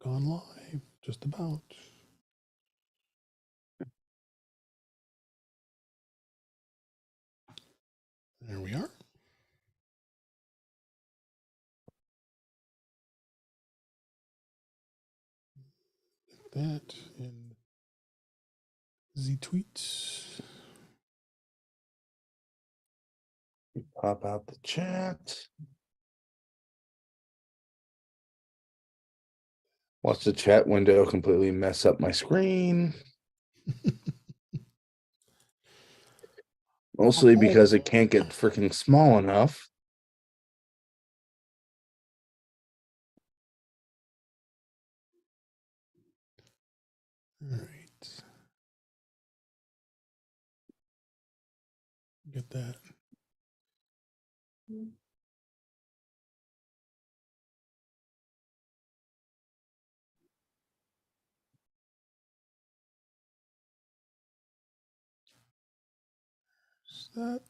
Gone live, just about. There we are. That in the tweets. Pop out the chat. Watch the chat window completely mess up my screen. Mostly because it can't get freaking small enough. All right. Get that. That.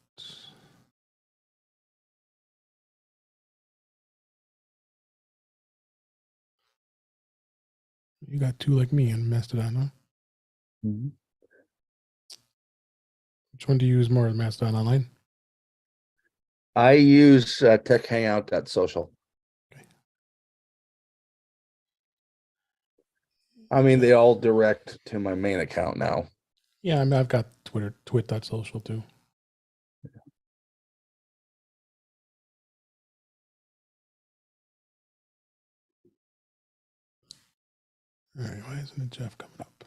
You got two like me and Mastodon, huh? Mm-hmm. Which one do you use more, Mastodon Online? I use techhangout.social. Okay. I mean, they all direct to my main account now. Yeah, I mean, I've got Twitter, twit.social too. All right, why isn't it Jeff coming up?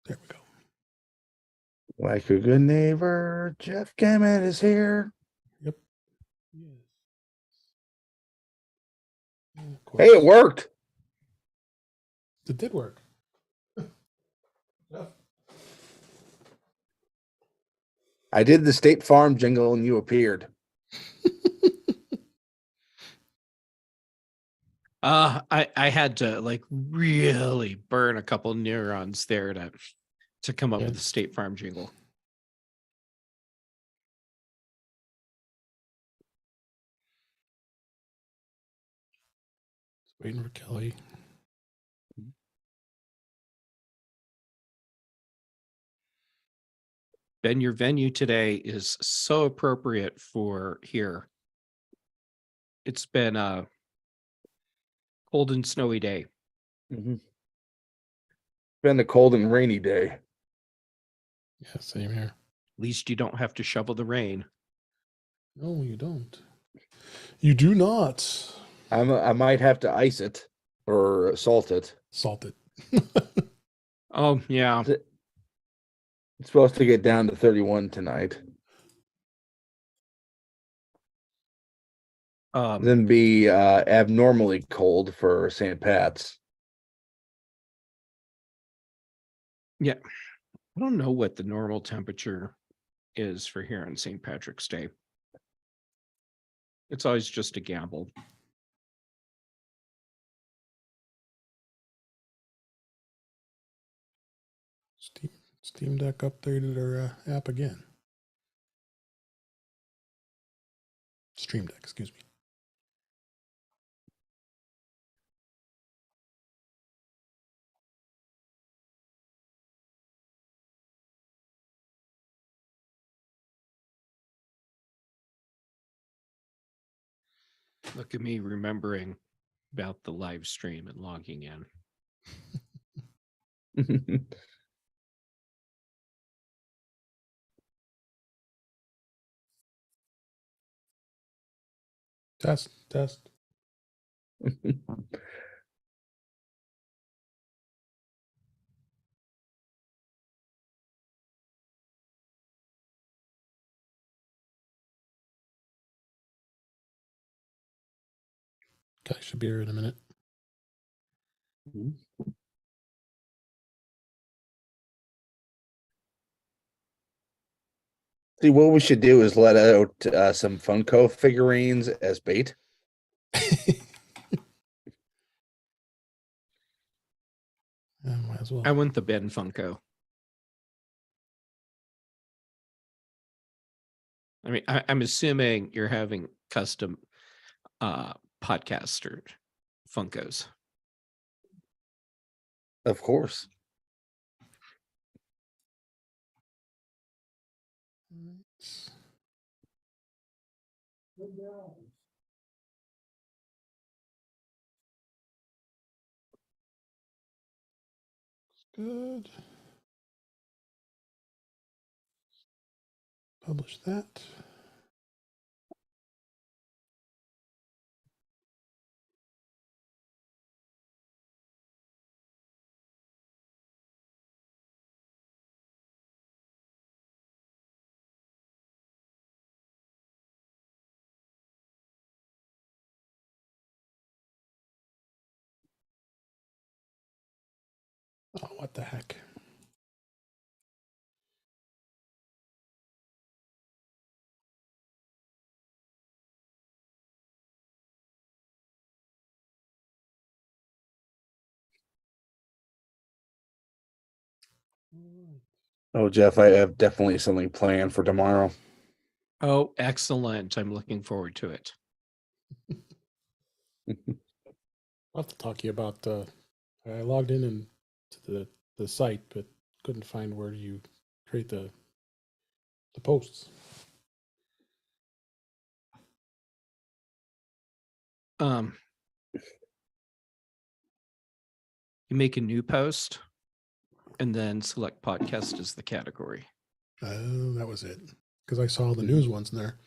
There we go. Like a good neighbor, Jeff Gamet is here. Yep. Yes. Hey, it worked. It did work. I did the State Farm jingle and you appeared. I had to like really burn a couple neurons there to come up with the State Farm jingle. Just waiting for Kelly. Ben, your venue today is so appropriate for here. It's been a cold and snowy day. Mm-hmm. Been a cold and rainy day. Yeah, same here. At least you don't have to shovel the rain. No, you don't. You do not. I might have to ice it or salt it. Salt it. Oh, yeah. It's supposed to get down to 31 tonight. Then be abnormally cold for St. Pat's. Yeah. I don't know what the normal temperature is for here on St. Patrick's Day. It's always just a gamble. Steam Deck updated their app again. Stream Deck, excuse me. Look at me remembering about the live stream and logging in. Test. Okay, should be here in a minute. See, what we should do is let out some Funko figurines as bait. Might as well. I want the Ben Funko. I mean, I'm assuming you're having custom podcasts or Funkos. Of course. Good. Publish that. Oh, what the heck? Oh, Jeff, I have definitely something planned for tomorrow. Oh, excellent. I'm looking forward to it. I'll have to talk to you about I logged in to the site, but couldn't find where you create the posts. You make a new post and then select podcast as the category. Oh, that was it. Because I saw the news ones in there.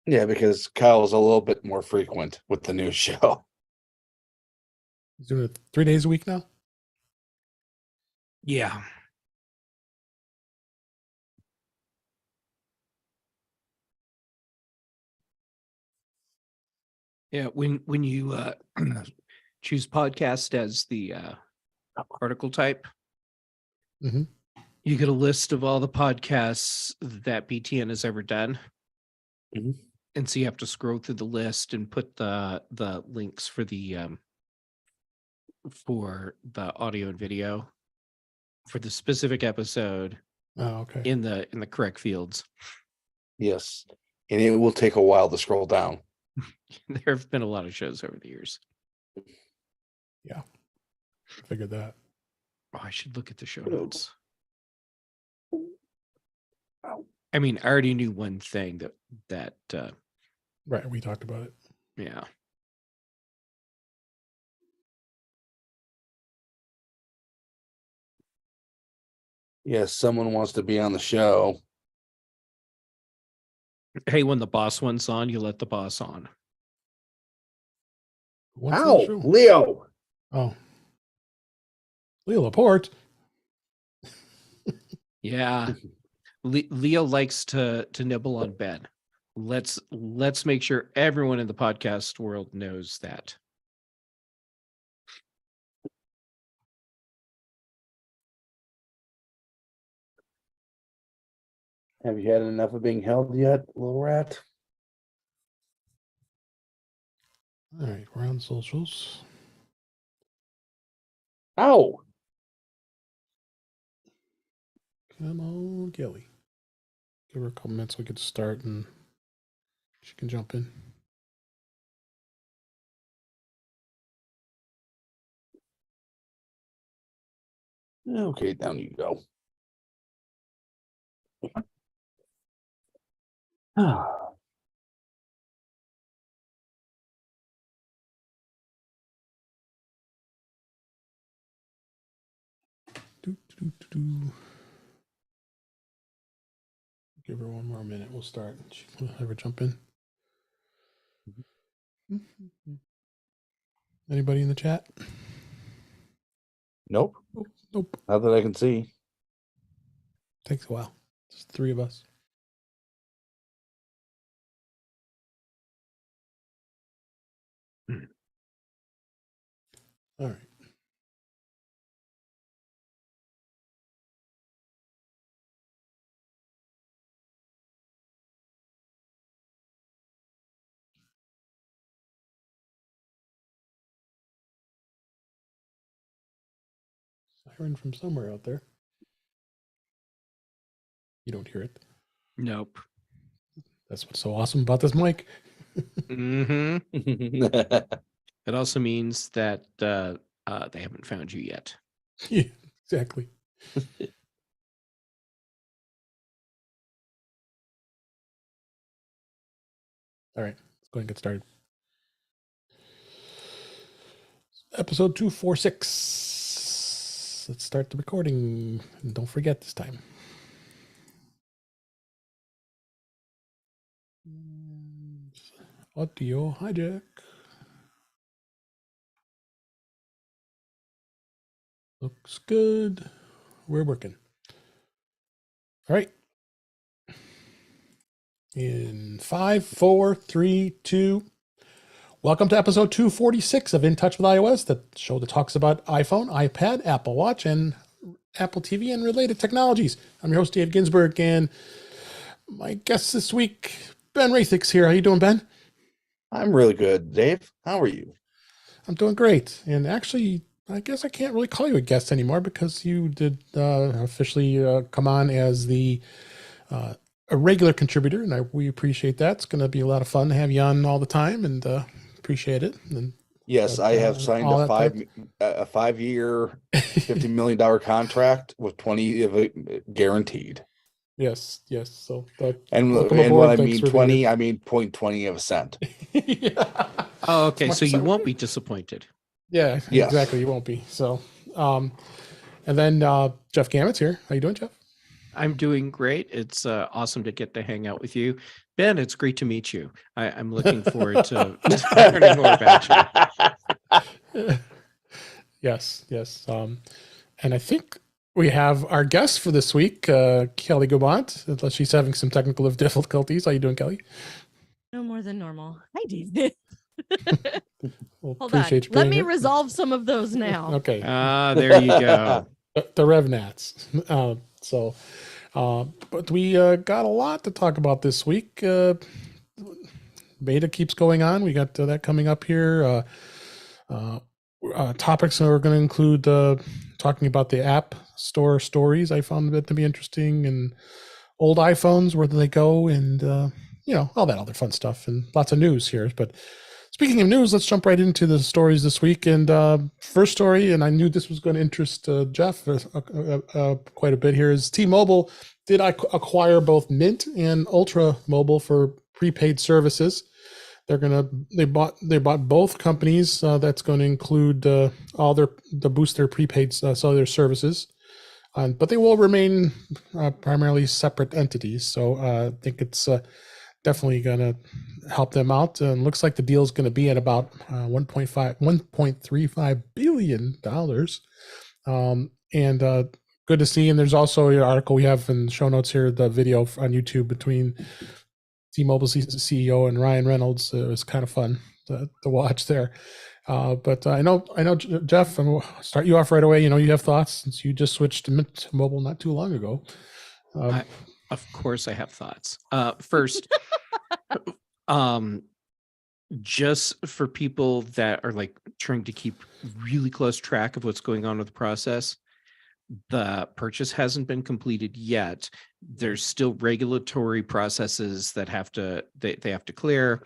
Yeah, because Kyle's a little bit more frequent with the news show. He's doing it 3 days a week now. Yeah. Yeah, when you choose podcast as the article type, Mm-hmm. you get a list of all the podcasts that BTN has ever done. Mhm. And so you have to scroll through the list and put the links for the audio and video for the specific episode Oh, okay. in the correct fields. Yes. And it will take a while to scroll down. There have been a lot of shows over the years. Yeah. I figured that. Oh, I should look at the show Oh. notes. Ow. I mean, I already knew one thing that Right. We talked about it. yeah. Yes, someone wants to be on the show. Hey, when the boss one's on, you let the boss on. What's the Ow, show? Leo. Oh. Leo Laporte. Yeah. Leo likes to nibble on Ben. Let's make sure everyone in the podcast world knows that. Have you had enough of being held yet, little rat? All right. We're on socials. Ow. Come on, Kelly. Give her a couple minutes. We could start and she can jump in. Okay, down you go. Give her one more minute. We'll start. She can have her jump in. Anybody in the chat? Nope. Nope. Not that I can see. Takes a while. Just three of us. All right. siren from somewhere out there. You don't hear it. Nope. That's what's so awesome about this mic. Mm-hmm. It also means that they haven't found you yet. Yeah, exactly. All right, let's go ahead and get started. Episode 246. Let's start the recording. And don't forget this time. Audio hijack. Looks good. We're working. All right. In 5, 4, 3, 2. Welcome to episode 246 of In Touch with iOS, the show that talks about iPhone, iPad, Apple Watch, and Apple TV and related technologies. I'm your host, Dave Ginsburg, and my guest this week, Ben Rathix here. How you doing, Ben? I'm really good, Dave. How are you? I'm doing great. And actually, I guess I can't really call you a guest anymore because you did officially come on as a regular contributor, and we appreciate that. It's going to be a lot of fun to have you on all the time, and appreciate it. And Yes, I have signed a 5-year, $50 million contract with 20 of it guaranteed. Yes. So And welcome when aboard. I Thanks mean for 20, I mean 0.20 of a cent. Yeah. Oh, okay. Much So you so. won't be disappointed. Yeah, Yes. exactly. You won't be. So, and then Jeff Gammett's here. How you doing, Jeff? I'm doing great. It's awesome to get to hang out with you. Ben, it's great to meet you. I'm looking forward to learning more about you. Yes. And I think we have our guest for this week, Kelly Gobant, unless she's having some technical difficulties. How you doing, Kelly? No more than normal. Hi, David. Well, Hold on. appreciate you Let being me here. resolve some of those now. Okay. There you go. The RevNats. But we got a lot to talk about this week. Beta keeps going on. We got that coming up here. Topics that we're going to include talking about the App Store stories. I found it to be interesting, and old iPhones, where do they go, and all that other fun stuff, and lots of news here. But speaking of news, let's jump right into the stories this week. And first story, and I knew this was going to interest Jeff quite a bit here, is T-Mobile did acquire both Mint and Ultra Mobile for prepaid services. They bought both companies. That's going to include boost their prepaid cellular services, but they will remain primarily separate entities. So I think it's definitely going to help them out. And looks like the deal is going to be at about $1.35 billion. And good to see. And there's also an article we have in the show notes here, the video on YouTube between T-Mobile CEO and Ryan Reynolds. It was kind of fun to watch there. But I know, Jeff, and we'll start you off right away. You have thoughts since you just switched to Mint Mobile not too long ago. Of course, I have thoughts. First, just for people that are like trying to keep really close track of what's going on with the process, the purchase hasn't been completed yet. There's still regulatory processes that they have to clear.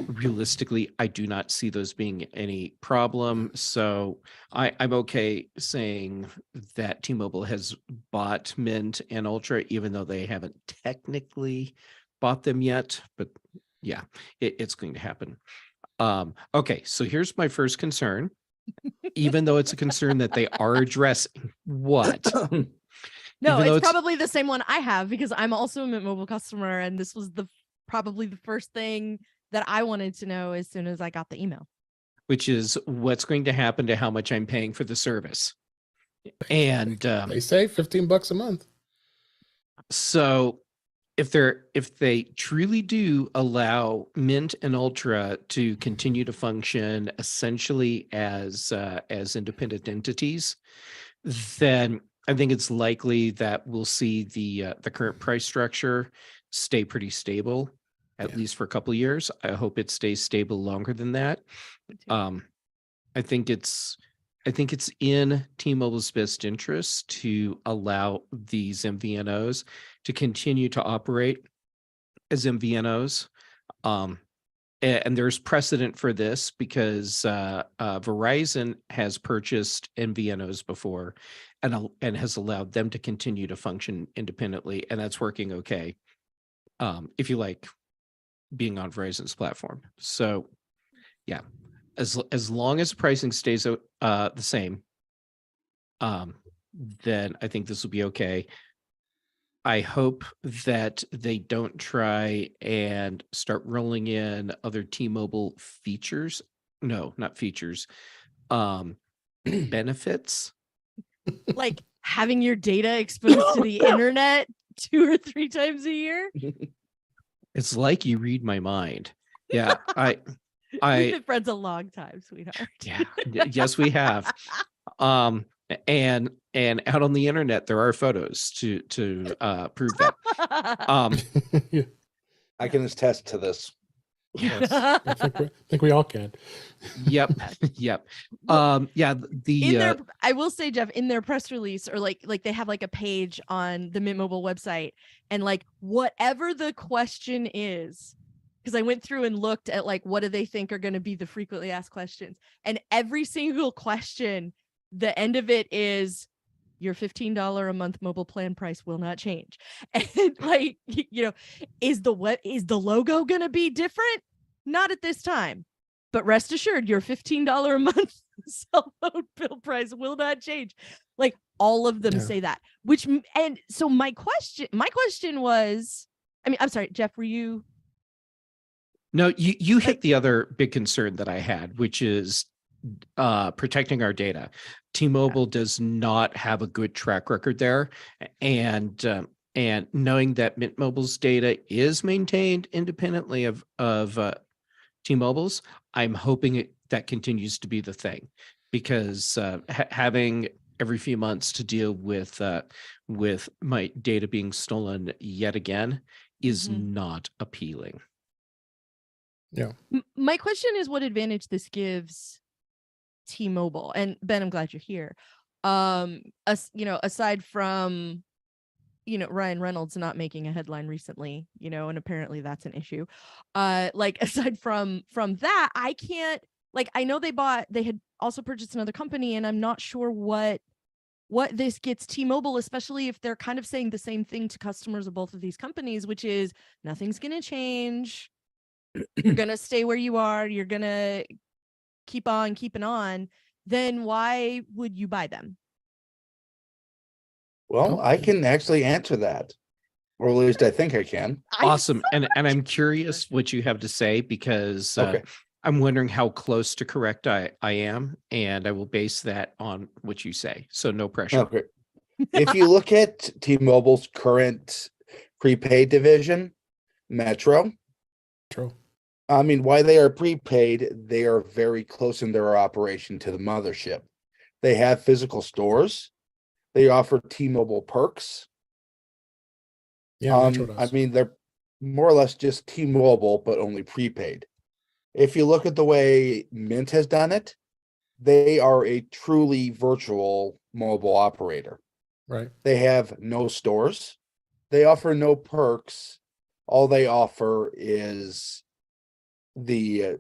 Realistically, I do not see those being any problem. So I'm okay saying that T-Mobile has bought Mint and Ultra, even though they haven't technically bought them yet. But yeah, it's going to happen. Okay, so here's my first concern. Even though it's a concern that they are addressing. What? No, Even though it's probably the same one I have, because I'm also a Mint Mobile customer, and this was probably the first thing that I wanted to know as soon as I got the email. Which is what's going to happen to how much I'm paying for the service. And they say $15 a month. So if they truly do allow Mint and Ultra to continue to function essentially as independent entities, then I think it's likely that we'll see the current price structure stay pretty stable, at least for a couple of years. I hope it stays stable longer than that. I think it's I think it's in T-Mobile's best interest to allow these MVNOs to continue to operate as MVNOs. And there's precedent for this because Verizon has purchased MVNOs before and has allowed them to continue to function independently, and that's working okay. If you like being on Verizon's platform. So yeah, as long as the pricing stays the same, then I think this will be okay. I hope that they don't try and start rolling in other T-Mobile features. No, not features. Benefits. Like having your data exposed to the internet 2 or 3 times a year. It's like you read my mind. Yeah, We've been friends a long time, sweetheart. Yeah, yes, we have. And out on the internet there are photos to prove that. Yeah. I can attest to this. Yes. I think we all can. Yep. Yep. Yeah, in their, I will say, Jeff, in their press release, or like they have like a page on the Mint Mobile website, and like whatever the question is, because I went through and looked at like what do they think are going to be the frequently asked questions, and every single question, the end of it is your $15 a month mobile plan price will not change. And like, you know, is the logo going to be different? Not at this time, but rest assured your $15 a month cell phone bill price will not change. Like all of them say that, which, and so my question was, I mean, I'm sorry, Jeff, were you? No, you hit the other big concern that I had, which is protecting our data. T-Mobile does not have a good track record there, and knowing that Mint Mobile's data is maintained independently of T-Mobile's, I'm hoping that continues to be the thing, because having every few months to deal with my data being stolen yet again is not appealing. Yeah. My question is what advantage this gives T-Mobile. And Ben, I'm glad you're here. Aside from, Ryan Reynolds not making a headline recently, and apparently that's an issue. Like aside from that, I can't, like, I know they had also purchased another company, and I'm not sure what this gets T-Mobile, especially if they're kind of saying the same thing to customers of both of these companies, which is nothing's going to change. You're going to stay where you are. You're going to keep on keeping on. Then why would you buy them? Well, I can actually answer that, or at least I think I can. Awesome. And I'm curious what you have to say, because I'm wondering how close to correct I am, and I will base that on what you say. So no pressure. Okay. If you look at T-Mobile's current prepaid division, Metro. True. I mean, why they are prepaid, they are very close in their operation to the mothership. They have physical stores. They offer T-Mobile perks. Yeah, Metro does. I mean, they're more or less just T-Mobile, but only prepaid. If you look at the way Mint has done it, they are a truly virtual mobile operator. Right. They have no stores. They offer no perks. All they offer is the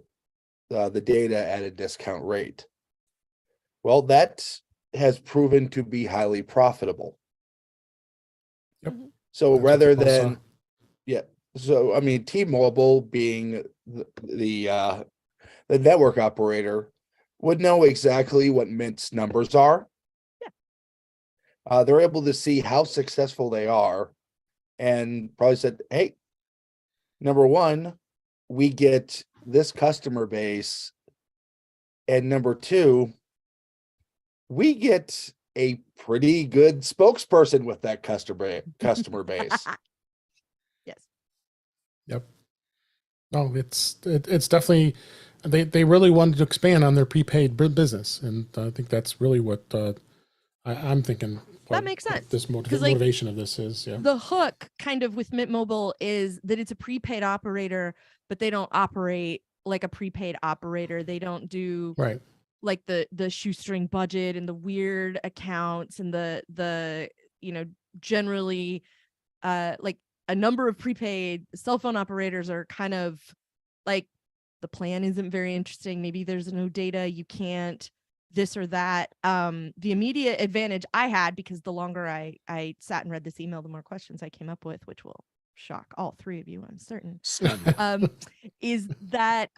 data at a discount rate. Well, that has proven to be highly profitable. Yep. So That's rather what than, so I mean, T-Mobile being the network operator would know exactly what Mint's numbers are. Yeah. They're able to see how successful they are, and probably said, hey, number one, we get this customer base, and number two, we get a pretty good spokesperson with that customer base. Yes. Yep. No, it's definitely, they really wanted to expand on their prepaid business, and I think that's really what I'm thinking. That makes sense. This motivation of this is, the hook kind of with Mint Mobile is that it's a prepaid operator, but they don't operate like a prepaid operator. They don't do like the shoestring budget and the weird accounts and the generally like a number of prepaid cell phone operators are kind of like, the plan isn't very interesting. Maybe there's no data, you can't this or that. The immediate advantage I had, because the longer I sat and read this email, the more questions I came up with, which will shock all three of you, I'm certain, is that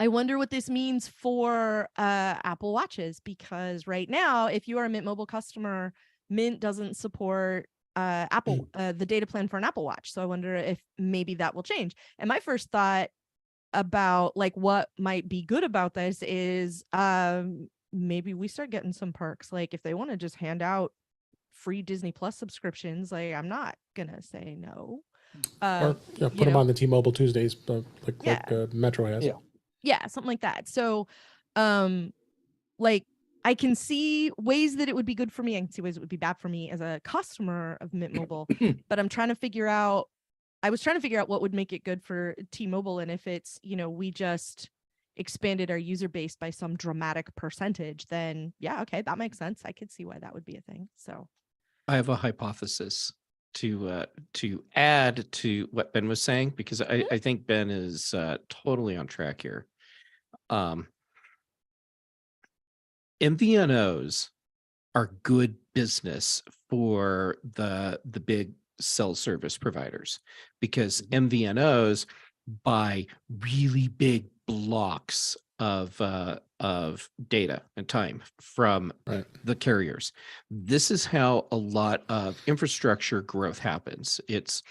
I wonder what this means for Apple Watches, because right now, if you are a Mint Mobile customer, Mint doesn't support Apple the data plan for an Apple Watch. So I wonder if maybe that will change. And my first thought about like what might be good about this is maybe we start getting some perks. Like if they want to just hand out free Disney Plus subscriptions, like I'm not gonna say no. Or put them on the T-Mobile Tuesdays, like Metro has. Yeah, something like that. So like I can see ways that it would be good for me. I can see ways it would be bad for me as a customer of Mint Mobile, but I was trying to figure out what would make it good for T-Mobile. And if it's, we just expanded our user base by some dramatic percentage, then yeah, okay, that makes sense. I could see why that would be a thing. So I have a hypothesis to add to what Ben was saying, because I think Ben is totally on track here. MVNOs are good business for the big cell service providers, because MVNOs buy really big blocks of data and time from the carriers. This is how a lot of infrastructure growth happens. It's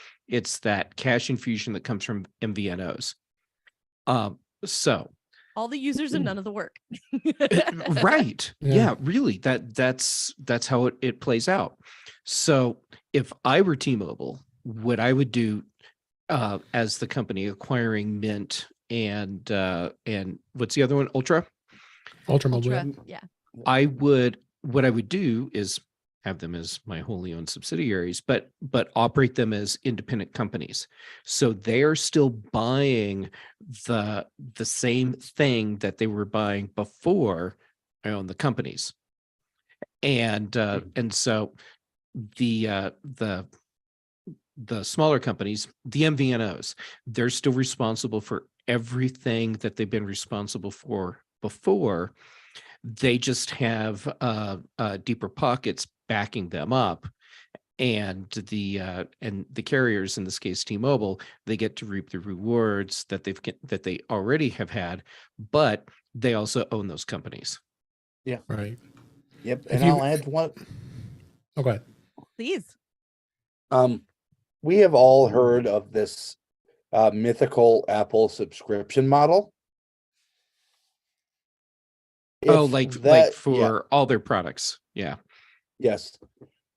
that cash infusion that comes from MVNOs. So all the users and none of the work. Right. Yeah, really. That's how it plays out. So if I were T-Mobile, what I would do as the company acquiring Mint and what's the other one? Ultra Mobile. Yeah. What I would do is have them as my wholly owned subsidiaries, but operate them as independent companies. So they are still buying the same thing that they were buying before I owned the companies. And so the smaller companies, the MVNOs, they're still responsible for everything that they've been responsible for before. They just have deeper pockets backing them up, and the carriers, in this case T-Mobile, they get to reap the rewards that they already have had, but they also own those companies. Yeah. Right. Yep. And I'll add one. Okay. Please. We have all heard of this mythical Apple subscription model. Like for all their products. Yeah. Yes.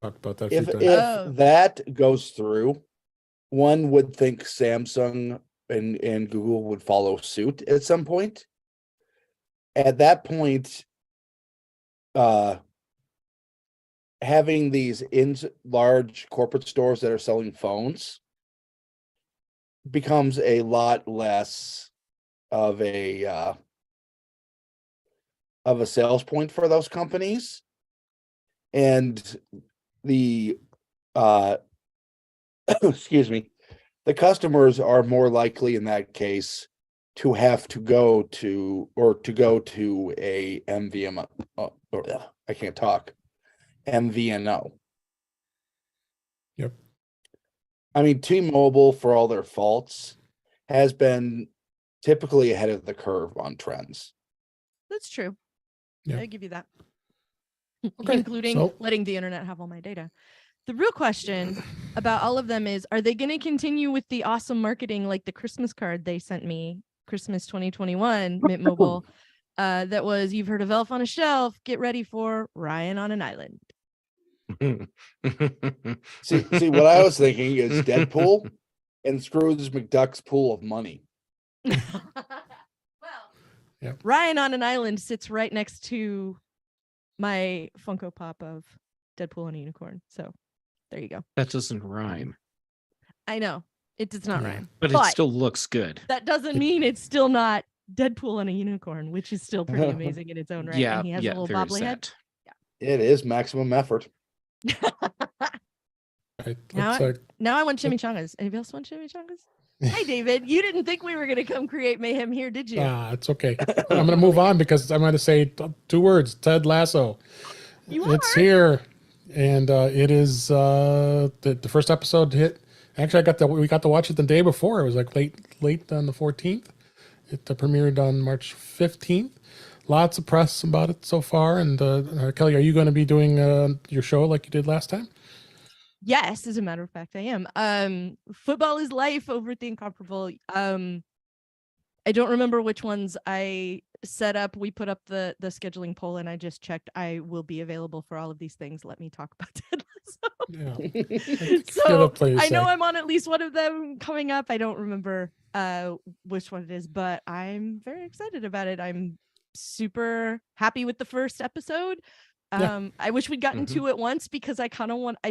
Talked about that. If that goes through, one would think Samsung and Google would follow suit at some point. At that point, having these large corporate stores that are selling phones becomes a lot less of a sales point for those companies, and the excuse me, the customers are more likely in that case to have to go to a MVNO. I can't talk. MVNO. Yep. I mean, T-Mobile, for all their faults, has been typically ahead of the curve on trends. That's true. Yeah. I give you that. Okay, Including letting the internet have all my data. The real question about all of them is, are they going to continue with the awesome marketing, like the Christmas card they sent me, Christmas 2021, Mint Mobile, that was, you've heard of Elf on a Shelf, get ready for Ryan on an Island. See, what I was thinking is Deadpool and Scrooge McDuck's pool of money. Yep. Ryan on an Island sits right next to my Funko Pop of Deadpool and a unicorn. So there you go. That doesn't rhyme. I know it does not rhyme, but it still looks good. That doesn't mean it's still not Deadpool on a unicorn, which is still pretty amazing in its own right. Yeah, And he has yeah, a little there is bobbly head. that. It is maximum effort. Right, Now, let's, now I want chimichangas. Anybody else want chimichangas? Hey, David, you didn't think we were going to come create mayhem here, did you? it's okay. I'm going to move on because I'm going to say two words: Ted Lasso. It's here, and it is the first episode hit. Actually, we got to watch it the day before. It was like late on the 14th. It premiered on March 15th. Lots of press about it so far. And Kelly, are you going to be doing your show like you did last time? Yes, as a matter of fact, I am. Football is life over at the Incomparable. I don't remember which ones I set up. We put up the scheduling poll, and I just checked. I will be available for all of these things. Let me talk about Ted Lasso. Yeah. So I know I'm on at least one of them coming up. I don't remember which one it is, but I'm very excited about it. I'm super happy with the first episode. I wish we'd gotten to it once because I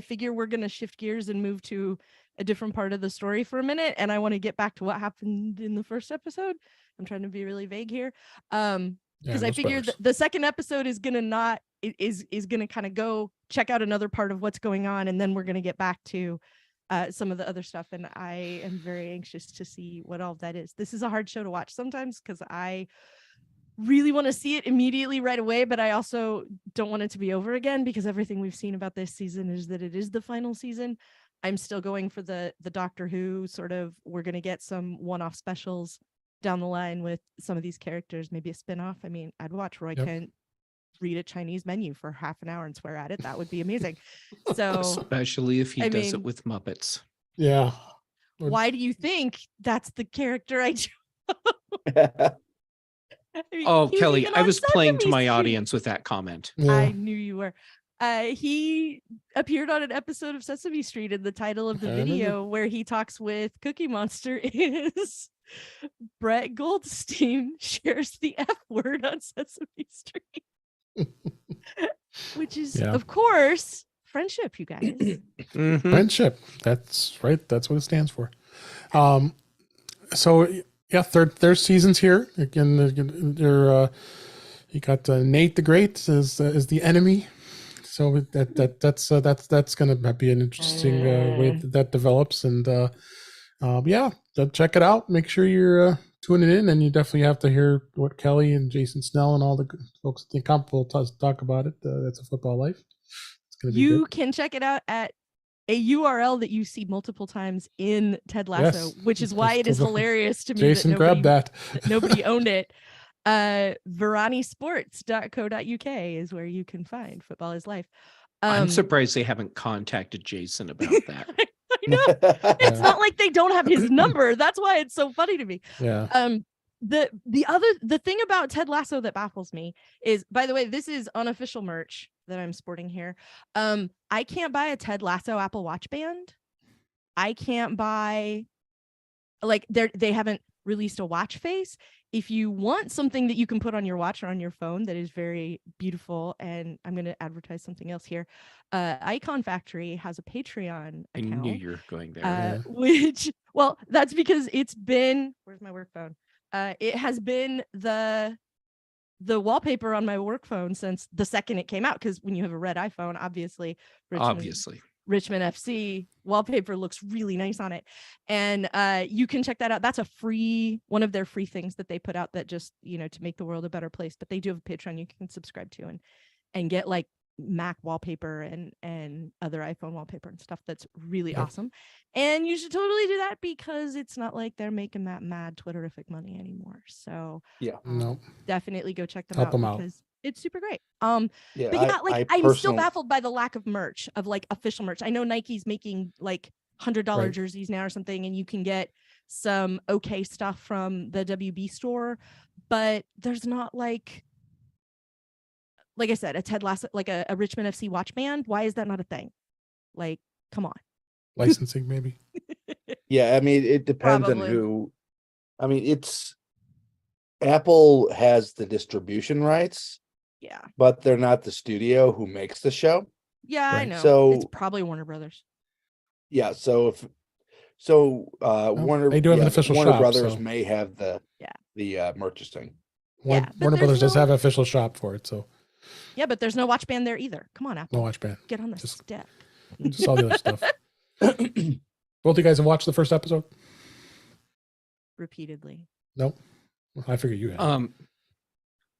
figure we're going to shift gears and move to a different part of the story for a minute. And I want to get back to what happened in the first episode. I'm trying to be really vague here. Because I figured the second episode is going to kind of go check out another part of what's going on. And then we're going to get back to some of the other stuff. And I am very anxious to see what all of that is. This is a hard show to watch sometimes because I really want to see it immediately right away, but I also don't want it to be over again because everything we've seen about this season is that it is the final season. I'm still going for the Doctor Who sort of, we're going to get some one-off specials down the line with some of these characters, maybe a spin-off. I mean, I'd watch Roy Kent read a Chinese menu for half an hour and swear at it. That would be amazing. So especially if he does it with Muppets. Yeah. Why do you think that's the character I do? Kelly, I was playing to my audience with that comment. Yeah. I knew you were. He appeared on an episode of Sesame Street, and the title of the video where he talks with Cookie Monster is Brett Goldstein shares the F word on Sesame Street. Which is, of course, friendship, you guys. Friendship. That's right. That's what it stands for. So yeah, third season's here again. You got Nate the Great as the enemy. So that's going to be an interesting way that develops. And check it out. Make sure you're tuning in, and you definitely have to hear what Kelly and Jason Snell and all the folks at the Incomparable talk about it. That's a Football Life. It's going to be You can check it out at a URL that you see multiple times in Ted Lasso, which is why it is hilarious to me. Jason grabbed that. Nobody owned it. veranisports.co.uk is where you can find Football is Life. I'm surprised they haven't contacted Jason about that. I know. It's not like they don't have his number. That's why it's so funny to me. Yeah. The thing about Ted Lasso that baffles me is, by the way, this is unofficial merch that I'm sporting here. I can't buy a Ted Lasso Apple Watch band. I can't buy, like, they haven't released a watch face. If you want something that you can put on your watch or on your phone that is very beautiful, and I'm going to advertise something else here. Icon Factory has a Patreon account. I knew you were going there. Which, well, that's because it's been, where's my work phone? It has been the wallpaper on my work phone since the second it came out, because when you have a red iPhone, obviously Richmond FC wallpaper looks really nice on it. And you can check that out. That's one of their free things that they put out that just, to make the world a better place. But they do have a Patreon you can subscribe to and get like Mac wallpaper and other iPhone wallpaper and stuff that's really awesome. And you should totally do that because it's not like they're making that mad Twitterific money anymore. So definitely go check them out because it's super great. I'm still baffled by the lack of merch, of like official merch. I know Nike's making like $100 jerseys now or something, and you can get some okay stuff from the WB store, but there's not like I said, a Ted Lasso, like a Richmond FC watch band. Why is that not a thing? Like, come on. Licensing, maybe. Yeah, I mean, it depends on who. I mean, Apple has the distribution rights. Yeah. But they're not the studio who makes the show. Yeah, I know. So it's probably Warner Brothers. Yeah, so So Warner, they do have an official Warner shop, Brothers so. may have the Yeah. the merchanting. Warner, Yeah, but Warner there's Brothers does no- have an official shop for it, so Yeah, but there's no watch band there either. Come on, Apple. no watch band. Get on the Just- step. Just all the other stuff. Both of you guys have watched the first episode? Repeatedly. Nope. I figure you have.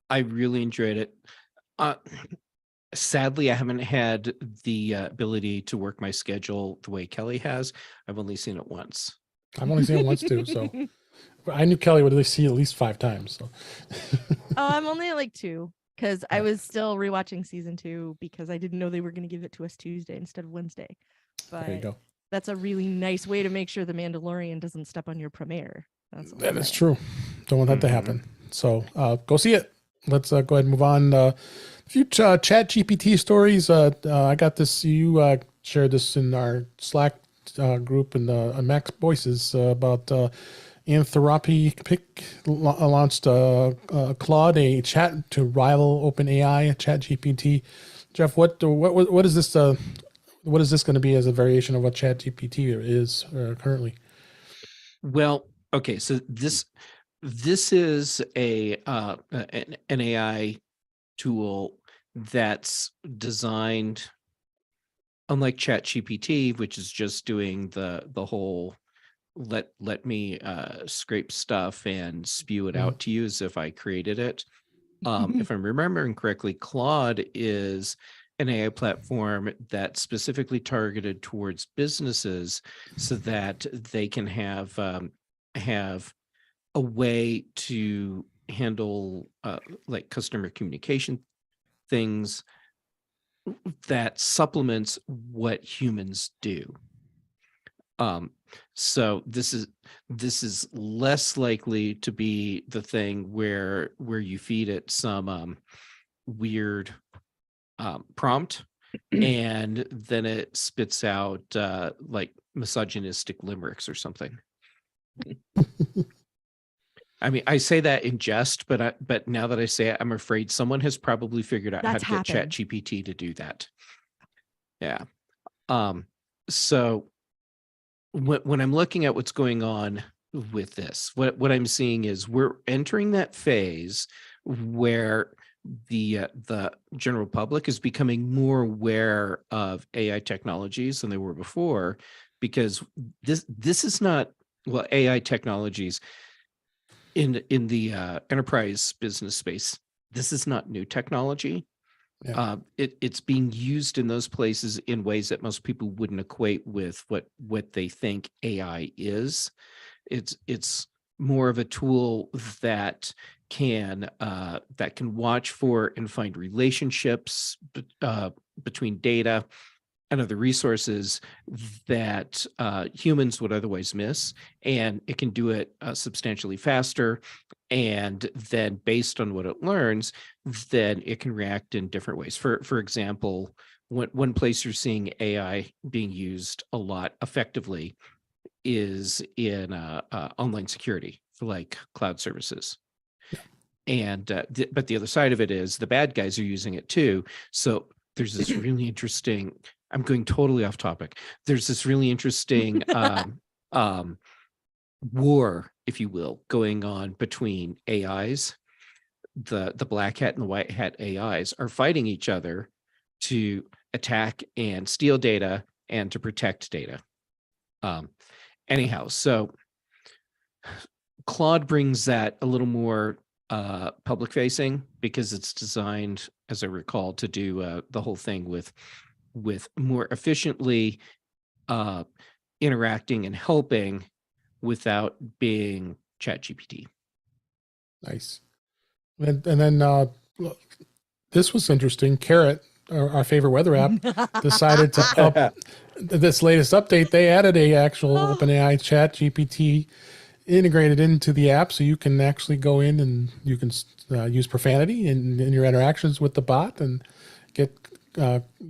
I really enjoyed it. Sadly, I haven't had the ability to work my schedule the way Kelly has. I've only seen it once. I've only seen it once too, so I knew Kelly would at least see it at least 5 times. So Oh, I'm only at like 2 because I was still rewatching season 2 because I didn't know they were going to give it to us Tuesday instead of Wednesday. there you But go. that's a really nice way to make sure the Mandalorian doesn't step on your premiere. That's all That I'm is saying. true. Don't want that to Mhm. happen. So go see it. Let's go ahead and move on. A few chat GPT stories. I got this. You shared this in our Slack group and Max Voices about Anthropic launched Claude, a chat to rival OpenAI, Chat GPT. Jeff, what is this? What is this going to be as a variation of what Chat GPT is currently? Well, okay, so this is an AI tool that's designed, unlike ChatGPT, which is just doing the whole let me scrape stuff and spew it out to you as if I created it. If I'm remembering correctly, Claude is an AI platform that's specifically targeted towards businesses so that they can have a way to handle like customer communication things that supplements what humans do. So this is less likely to be the thing where you feed it some weird prompt and then it spits out like misogynistic limericks or something. I mean, I say that in jest, but now that I say it, I'm afraid someone has probably figured out That's how to get happened. ChatGPT to do that. Yeah. So when I'm looking at what's going on with this, what I'm seeing is we're entering that phase where the general public is becoming more aware of AI technologies than they were before, because this is not, well, AI technologies in the enterprise business space. This is not new technology. Yeah. It's being used in those places in ways that most people wouldn't equate with what they think AI is. It's more of a tool that can watch for and find relationships between data and other resources that humans would otherwise miss, and it can do it substantially faster. And then based on what it learns, then it can react in different ways. For example, one place you're seeing AI being used a lot effectively is in online security for like cloud services. And but the other side of it is the bad guys are using it too. So there's this really interesting, I'm going totally off topic. There's this really interesting war, if you will, going on between AIs. The black hat and the white hat AIs are fighting each other to attack and steal data and to protect data. Anyhow, so Claude brings that a little more public facing because it's designed, as I recall, to do the whole thing with more efficiently interacting and helping without being ChatGPT. Nice. And then this was interesting. Carrot, our favorite weather app, decided to up this latest update. They added a actual OpenAI Chat GPT integrated into the app, so you can actually go in and you can use profanity in your interactions with the bot and you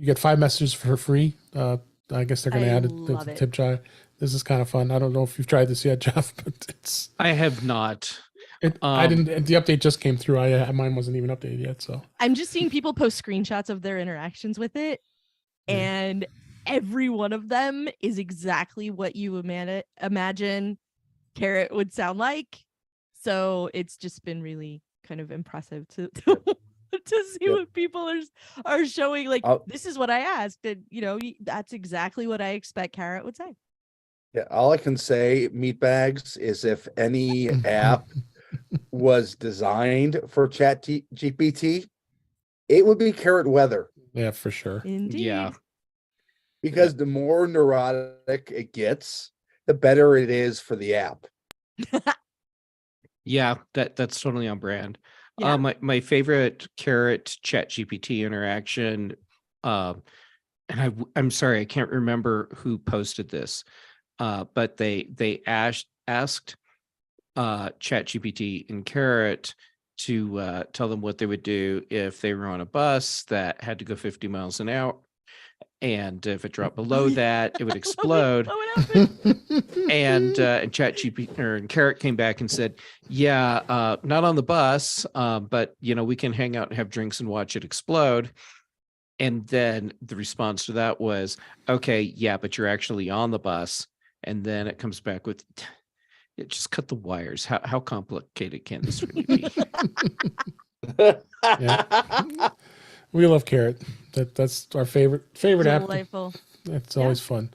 get 5 messages for free. I guess they're going to add it to the tip jar. This is kind of fun. I don't know if you've tried this yet, Jeff, but it's. I have not. I didn't. The update just came through. Mine wasn't even updated yet. So I'm just seeing people post screenshots of their interactions with it, and every one of them is exactly what you imagine Carrot would sound like. So it's just been really kind of impressive to to see Yep. what people are showing. Like, I'll- this is what I asked, and that's exactly what I expect Carrot would say. Yeah, all I can say, meatbags, is if any app was designed for GPT, it would be Carrot Weather, Yeah, for sure. Indeed. Yeah. because the more neurotic it gets, the better it is for the app. Yeah, that's totally on brand. Yeah. My favorite Carrot Chat GPT interaction, and I'm sorry, I can't remember who posted this, but they asked Chat GPT and Carrot to tell them what they would do if they were on a bus that had to go 50 miles an hour, and if it dropped below that, it would explode. What would happen? And Chat GPT and Carrot came back and said, "Yeah, not on the bus, but we can hang out and have drinks and watch it explode." And then the response to that was, "Okay, yeah, but you're actually on the bus." And then it comes back with, "Yeah, just cut the wires. How complicated can this really be?" We love Carrot. That's our favorite app. Delightful. It's always fun.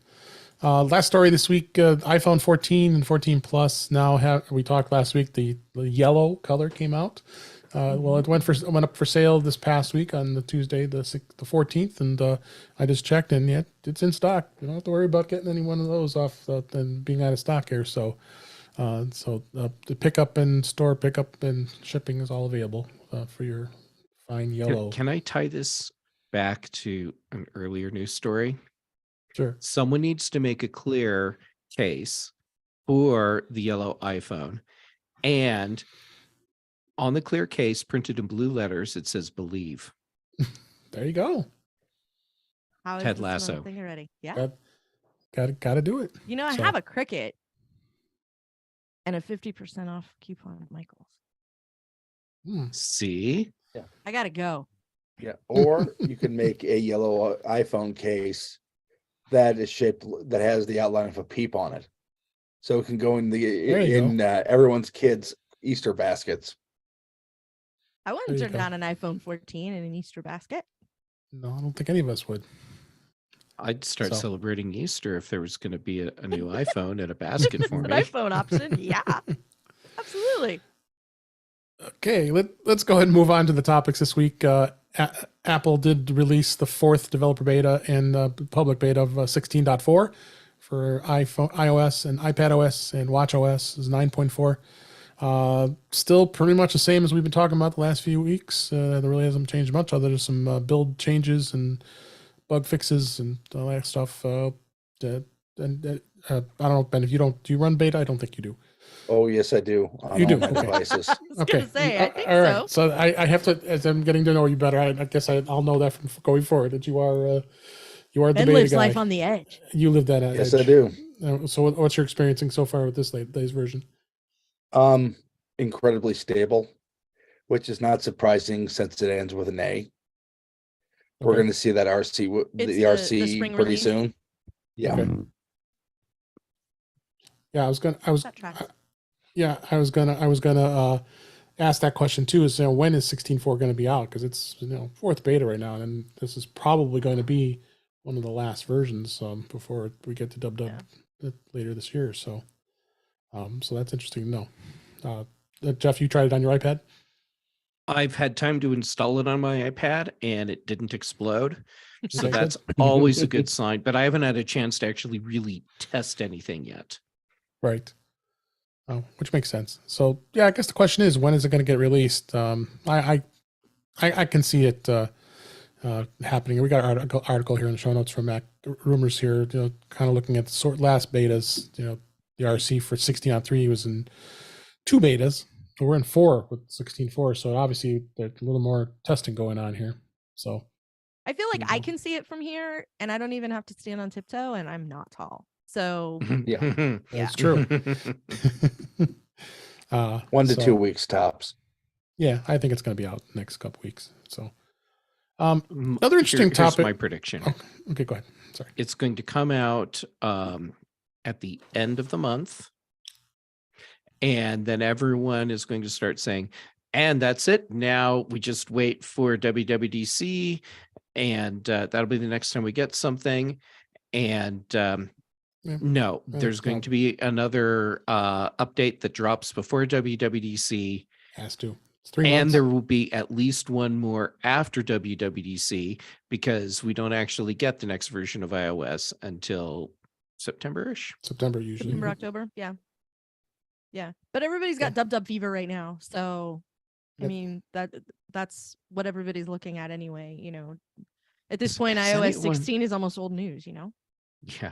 Last story this week: iPhone 14 and 14 Plus now have. We talked last week. The yellow color came out. Well, it went up for sale this past week on the Tuesday, the 14th, and I just checked, and yeah, it's in stock. You don't have to worry about getting any one of those off and being out of stock here. So, the pickup and store pickup and shipping is all available for your fine yellow. Can I tie this back to an earlier news story? Sure. Someone needs to make a clear case for the yellow iPhone, and on the clear case, printed in blue letters, it says "Believe." There you go. How is Ted this another Lasso. thing already? Yeah. Got to do it. I So- have a Cricket and a 50% off coupon at Michael's. See, I gotta go. Yeah, or you can make a yellow iPhone case that is shaped that has the outline of a peep on it, so it can go in There you everyone's kids' Easter baskets. I There wouldn't you turn go. down an iPhone 14 in an Easter basket. No, I don't think any of us would. I'd start So- celebrating Easter if there was going to be a new iPhone and a basket for An me. iPhone option. Yeah. Absolutely. Okay, let's go ahead and move on to the topics this week. Apple did release the 4th developer beta and public beta of 16.4 for iPhone, iOS, and iPadOS, and watchOS is 9.4. Still pretty much the same as we've been talking about the last few weeks. There really hasn't changed much other than some build changes and bug fixes and all that stuff. I don't know, Ben, if you don't, do you run beta? I don't think you do. Oh yes, I do. On You all do, my okay. devices. I was gonna say, I think all so. right. So I have to, as I'm getting to know you better, I guess I'll know that from going forward that you are the Ben beta lives guy. life on the edge. You live that edge. Yes, I do. So what's your experiencing so far with this latest version? Incredibly stable, which is not surprising since it ends with an A. We're Okay. going to see that RC, It's the the RC spring pretty release. soon. Yeah. Okay. Yeah, I was That tracks. I was gonna ask that question too. Is when is 16.4 going to be out? Because it's 4th beta right now, and this is probably going to be one of the last versions before we get to dub later this year. So, so that's interesting to know. Jeff, you tried it on your iPad? I've had time to install it on my iPad and it didn't explode. So Okay, that's always a good sign, but I haven't had a chance to actually really test anything yet. Right. Oh, which makes sense. So yeah, I guess the question is, when is it going to get released? I can see it happening. We got an article here in the show notes from Mac Rumors here, kind of looking at the last betas. The RC for 16.3 was in 2 betas. We're in 4 with 16.4. So obviously there's a little more testing going on here. So I feel like I can see it from here, and I don't even have to stand on tiptoe, and I'm not tall. So Yeah. that's true. 1 to 2 weeks tops. Yeah, I think it's going to be out next couple weeks. So, Another interesting Here's topic. my prediction. Oh, okay, go ahead. Sorry. It's going to come out at the end of the month. And then everyone is going to start saying, and that's it. Now we just wait for WWDC, and that'll be the next time we get something. And no, there's going to be another update that drops before WWDC. Has to. It's 3 months. And there will be at least one more after WWDC, because we don't actually get the next version of iOS until September-ish. September usually. September, October. Yeah. Yeah. But everybody's got dub fever right now. So I mean, that's what everybody's looking at anyway. You know, at this point, iOS 16 is almost old news, you know? Yeah.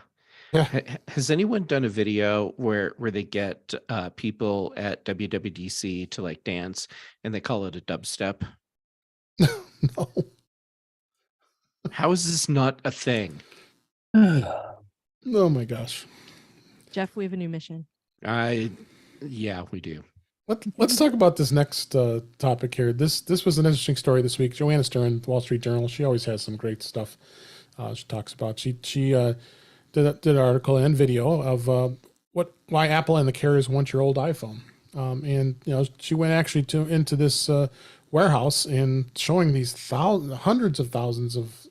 Yeah. Has anyone done a video where they get people at WWDC to like dance and they call it a dubstep? No. How is this not a thing? Oh my gosh. Jeff, we have a new mission. Yeah, we do. Let's talk about this next topic here. This was an interesting story this week. Joanna Stern, Wall Street Journal. She always has some great stuff. She talks about. She did an article and video of why Apple and the carriers want your old iPhone. And you know, she went actually into this warehouse and showing these hundreds of thousands of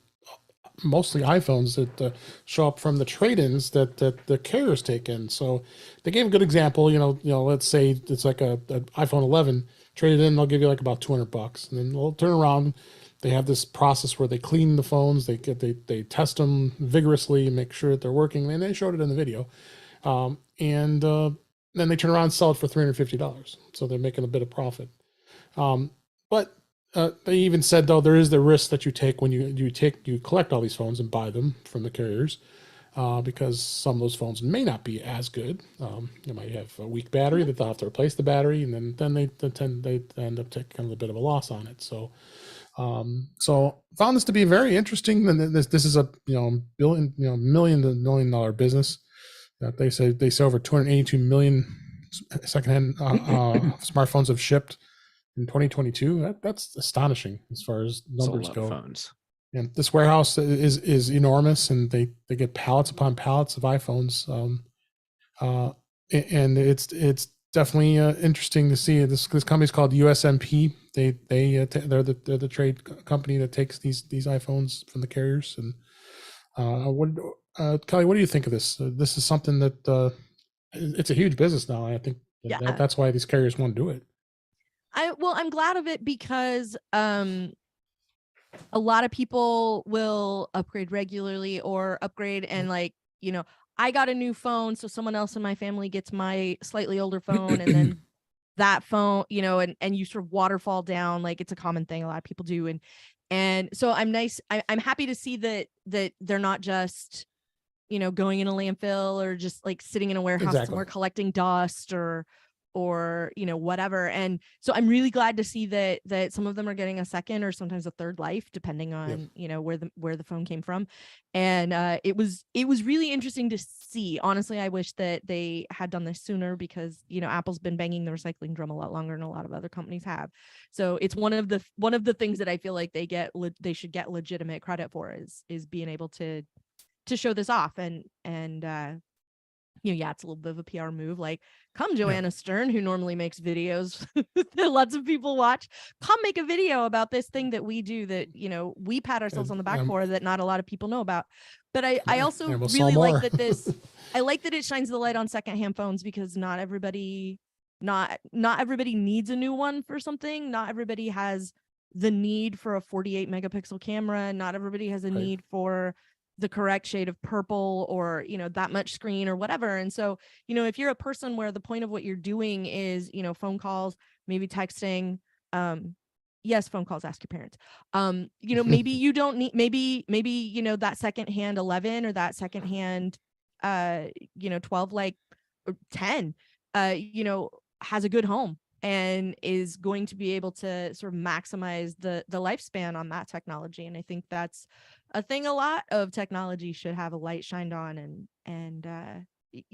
mostly iPhones that show up from the trade-ins that the carriers take in. So they gave a good example. You know, let's say it's like a iPhone 11 traded in, they'll give you like about $200, and then they'll turn around. They have this process where they clean the phones, they test them vigorously and make sure that they're working. And they showed it in the video, and then they turn around and sell it for $350. So they're making a bit of profit. But they even said, though, there is the risk that you take when you collect all these phones and buy them from the carriers, because some of those phones may not be as good. They might have a weak battery that they'll have to replace the battery, and then they end up taking kind of a bit of a loss on it. So found this to be very interesting. And this is a $1 million dollar business. They say over 282 million secondhand smartphones have shipped in 2022. That's astonishing as far as numbers go. Phones. And this warehouse is enormous, and they get pallets upon pallets of iPhones. And it's definitely interesting to see. This company's called USMP. They're the trade company that takes these iPhones from the carriers. And Kelly, what do you think of this? This is something that it's a huge business now. I think that's why these carriers want to do it. I'm glad of it, because a lot of people will upgrade regularly or upgrade and I got a new phone, so someone else in my family gets my slightly older phone, and then that phone, and you sort of waterfall down. Like, it's a common thing a lot of people do. And so I'm happy to see that they're not just, going in a landfill or just like sitting in a warehouse somewhere collecting dust or whatever. And so I'm really glad to see that some of them are getting a second or sometimes a third life, depending on, where the phone came from. And it was really interesting to see. Honestly, I wish that they had done this sooner, because, Apple's been banging the recycling drum a lot longer than a lot of other companies have. So it's one of the things that I feel like they should get legitimate credit for is being able to show this off. And it's a little bit of a PR move. Like, come Joanna Stern, who normally makes videos that lots of people watch, come make a video about this thing that we do that, we pat ourselves on the back for, that not a lot of people know about. But I also really like that I like that it shines the light on secondhand phones, because not everybody needs a new one for something. Not everybody has the need for a 48 megapixel camera. Not everybody has a need for the correct shade of purple, or that much screen or whatever. And so if you're a person where the point of what you're doing is phone calls, maybe texting, yes, phone calls, ask your parents, maybe you don't need, maybe that secondhand 11 or that secondhand 12, like, or 10 has a good home and is going to be able to sort of maximize the lifespan on that technology. And I think that's a thing a lot of technology should have a light shined on. And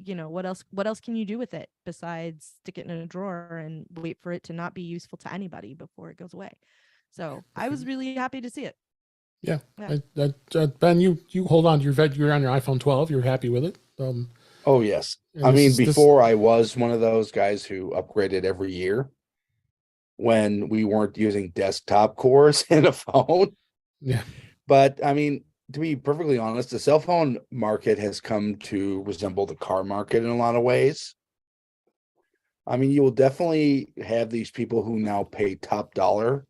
what else can you do with it besides stick it in a drawer and wait for it to not be useful to anybody before it goes away? So I was really happy to see it. Yeah. Yeah. Ben, you hold on to you're on your iPhone 12. You're happy with it. Oh yes. And I this mean, is- this- before I was one of those guys who upgraded every year when we weren't using desktop cores in a phone. yeah. But I mean, to be perfectly honest, the cell phone market has come to resemble the car market in a lot of ways. I mean, you will definitely have these people who now pay top dollar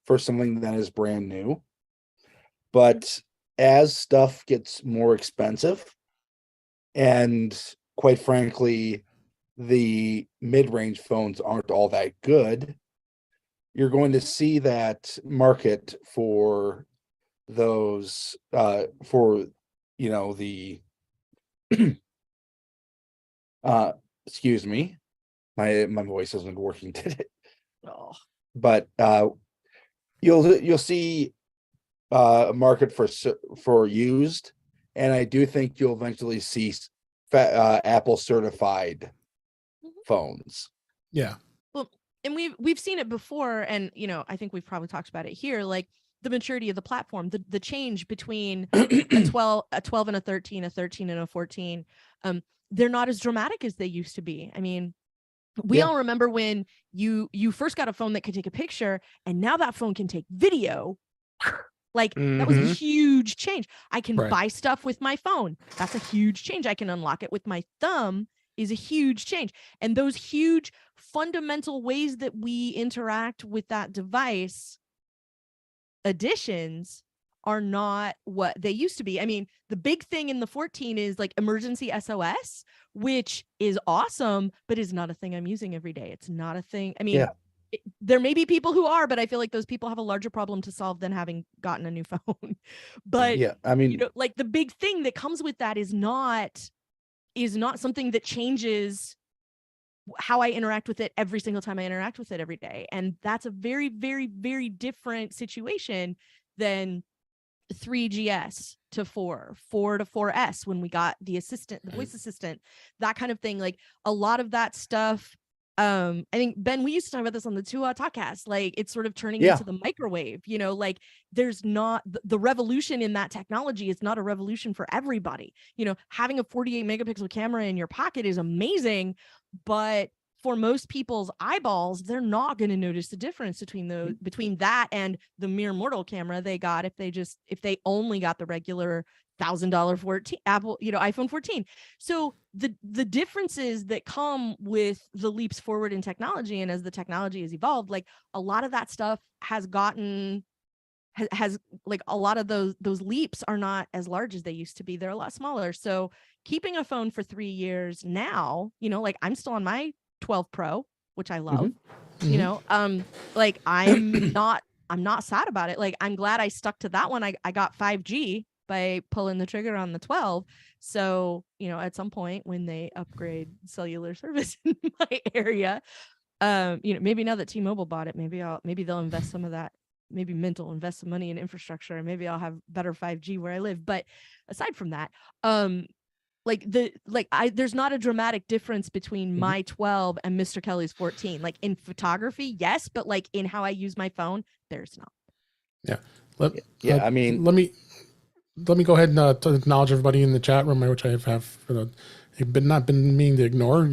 for something that is brand new. But as stuff gets more expensive, and quite frankly, the mid-range phones aren't all that good, you're going to see that market for those for the uh excuse me, my voice isn't working today, Oh. but you'll see a market for used, and I do think you'll eventually see Apple certified phones. Yeah. Well, and we've seen it before, and I think we've probably talked about it here, like the maturity of the platform, the change between a 12 and a 13, a 13 and a 14. They're not as dramatic as they used to be. I mean, we all remember when you first got a phone that could take a picture, and now that phone can take video. Like that was a huge change. I can buy stuff with my phone. That's a huge change. I can unlock it with my thumb is a huge change. And those huge fundamental ways that we interact with that device, additions, are not what they used to be. I mean, the big thing in the 14 is like emergency SOS, which is awesome, but is not a thing I'm using every day. It's not a thing. I mean, there may be people who are, but I feel like those people have a larger problem to solve than having gotten a new phone. But yeah, I mean, like the big thing that comes with that is not something that changes how I interact with it every single time I interact with it every day. And that's a very, very, very different situation than 3GS to 4 to 4S when we got the assistant, the voice assistant, that kind of thing. Like a lot of that stuff. I think, Ben, we used to talk about this on the 2 Talkcast. Like it's sort of turning into the microwave, like there's not the revolution in that technology is not a revolution for everybody. Having a 48 megapixel camera in your pocket is amazing, but for most people's eyeballs, they're not going to notice the difference between that and the mere mortal camera they got if they only got the regular $1,000 14 Apple, iPhone 14. So the differences that come with the leaps forward in technology, and as the technology has evolved, like a lot of that stuff has like a lot of those leaps are not as large as they used to be. They're a lot smaller. So keeping a phone for 3 years now, like I'm still on my 12 Pro, which I love. Like I'm not sad about it. Like I'm glad I stuck to that one. I got 5G by pulling the trigger on the 12. So, at some point when they upgrade cellular service in my area, maybe now that T-Mobile bought it, maybe they'll invest some of that. Maybe Mint will invest some money in infrastructure, and maybe I'll have better 5G where I live. But aside from that, there's not a dramatic difference between my 12 and Mr. Kelly's 14. Like in photography, yes, but like in how I use my phone, there's not. Yeah. I mean, let me go ahead and to acknowledge everybody in the chat room, which I have for the not been meaning to ignore.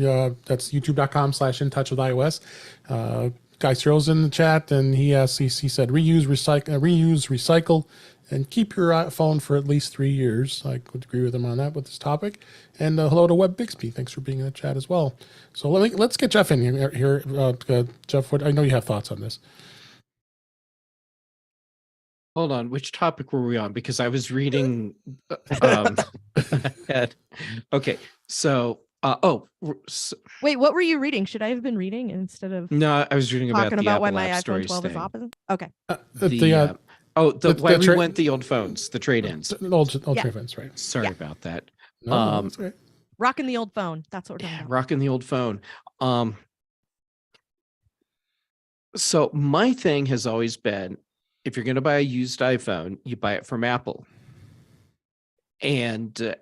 That's youtube.com/intouchwithios. Guy Cyril's in the chat, and he said reuse, recycle, and keep your phone for at least 3 years. I would agree with him on that with this topic. And hello to Web Bixby. Thanks for being in the chat as well. So let's get Jeff in here. Jeff, I know you have thoughts on this. Hold on, which topic were we on? Because I was reading ahead. Okay, so wait, what were you reading? Should I have been reading instead of no, I was reading about talking the about Apple why my App iPhone Stories 12 thing. is opposite? Okay. Why we went the old phones, the trade-ins. Old trade-ins, right? Sorry about that. No, that's right. Rocking the old phone. That's what we're talking about. Rocking the old phone. So my thing has always been, if you're going to buy a used iPhone, you buy it from Apple. And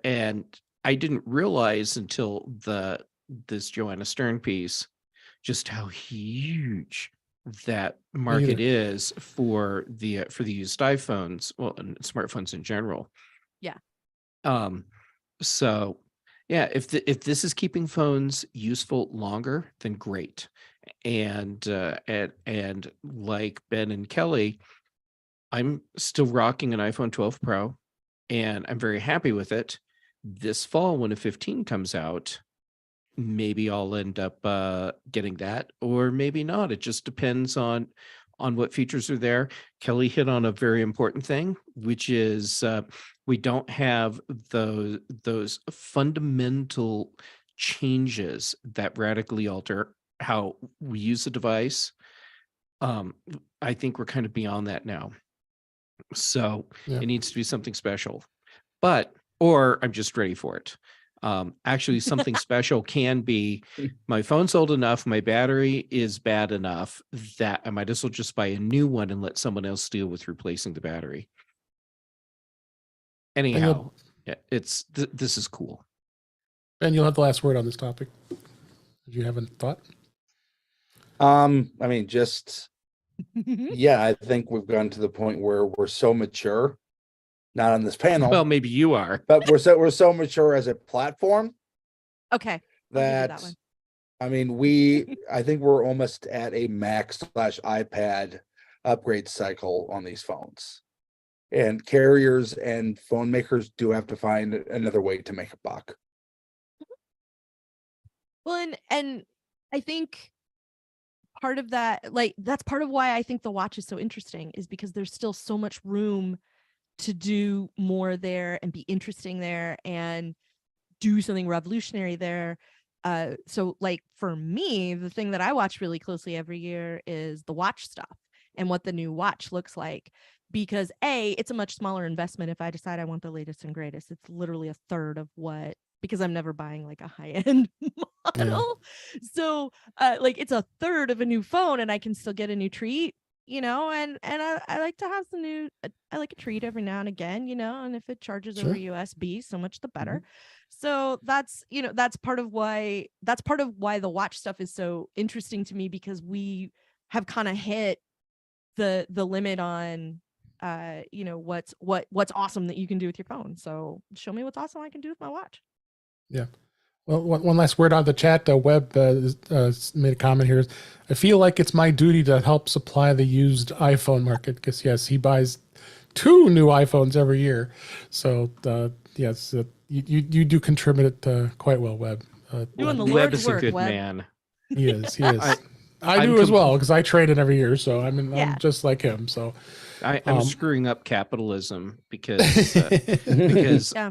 I didn't realize until this Joanna Stern piece just how huge that market either. is for the used iPhones, well, and smartphones in general. Yeah. So yeah, if this is keeping phones useful longer, then great. And like Ben and Kelly, I'm still rocking an iPhone 12 Pro, and I'm very happy with it. This fall, when a 15 comes out, maybe I'll end up getting that, or maybe not. It just depends on what features are there. Kelly hit on a very important thing, which is we don't have those fundamental changes that radically alter how we use the device. I think we're kind of beyond that now. So Yeah. it needs to be something special, or I'm just ready for it. Actually, something special can be my phone's old enough, my battery is bad enough that I might as well just buy a new one and let someone else deal with replacing the battery. Anyhow, yeah, this is cool. Ben, you'll have the last word on this topic. Did you have a thought? I mean, just yeah, I think we've gotten to the point where we're so mature, not on this panel, Well, maybe you are. but we're so mature as a platform Okay. I'll give you that that one. I mean, I think we're almost at a Mac/iPad upgrade cycle on these phones. And carriers and phone makers do have to find another way to make a buck. Well, and I think part of that, like, that's part of why I think the watch is so interesting, is because there's still so much room to do more there and be interesting there and do something revolutionary there. So like for me, the thing that I watch really closely every year is the watch stuff and what the new watch looks like. Because it's a much smaller investment if I decide I want the latest and greatest. It's literally a third of what, because I'm never buying like a high-end model. Yeah. So like it's a third of a new phone and I can still get a new treat, and I like to have some new, I like a treat every now and again, and if it charges over USB, so much the better. So that's part of why the watch stuff is so interesting to me, because we have kind of hit the limit on what's awesome that you can do with your phone. So show me what's awesome I can do with my watch. Yeah. Well, one last word on the chat. Webb made a comment here. I feel like it's my duty to help supply the used iPhone market, because yes, he buys 2 new iPhones every year. So yes, you do contribute quite well, Webb. Doing the Webb Lord's is a work, good Webb. man. He is. I do as well, because I trade it every year. So I'm just like him. So I'm screwing up capitalism because yeah.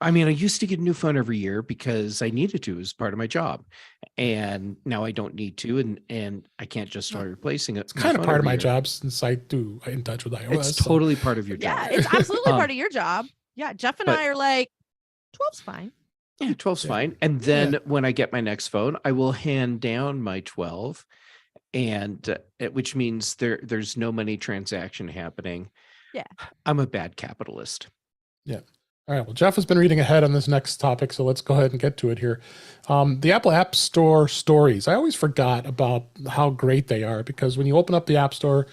I mean, I used to get a new phone every year because I needed to as part of my job, and now I don't need to, and I can't just start replacing it. It's kind of part of my job, since I do in touch with iOS. It's totally part of your job. Yeah, it's absolutely part of your job. Yeah, Jeff and I are like, 12's fine. Yeah, 12's fine. And then when I get my next phone, I will hand down my 12, and which means there's no money transaction happening. Yeah, I'm a bad capitalist. Yeah. All right. Well, Jeff has been reading ahead on this next topic, so let's go ahead and get to it here. The Apple App Store stories. I always forgot about how great they are, because when you open up the App Store,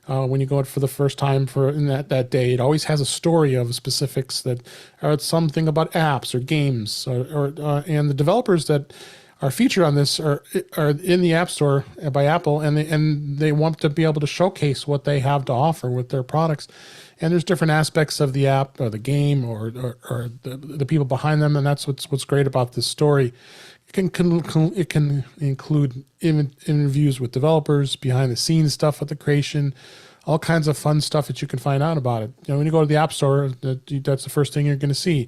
when you go out for the first time in that day, it always has a story of specifics that are something about apps or games, and the developers that are featured on this are in the App Store by Apple, and they want to be able to showcase what they have to offer with their products. And there's different aspects of the app or the game or the people behind them, and that's what's great about this story. It can include interviews with developers, behind the scenes stuff with the creation, all kinds of fun stuff that you can find out about it. When you go to the App Store, that's the first thing you're going to see.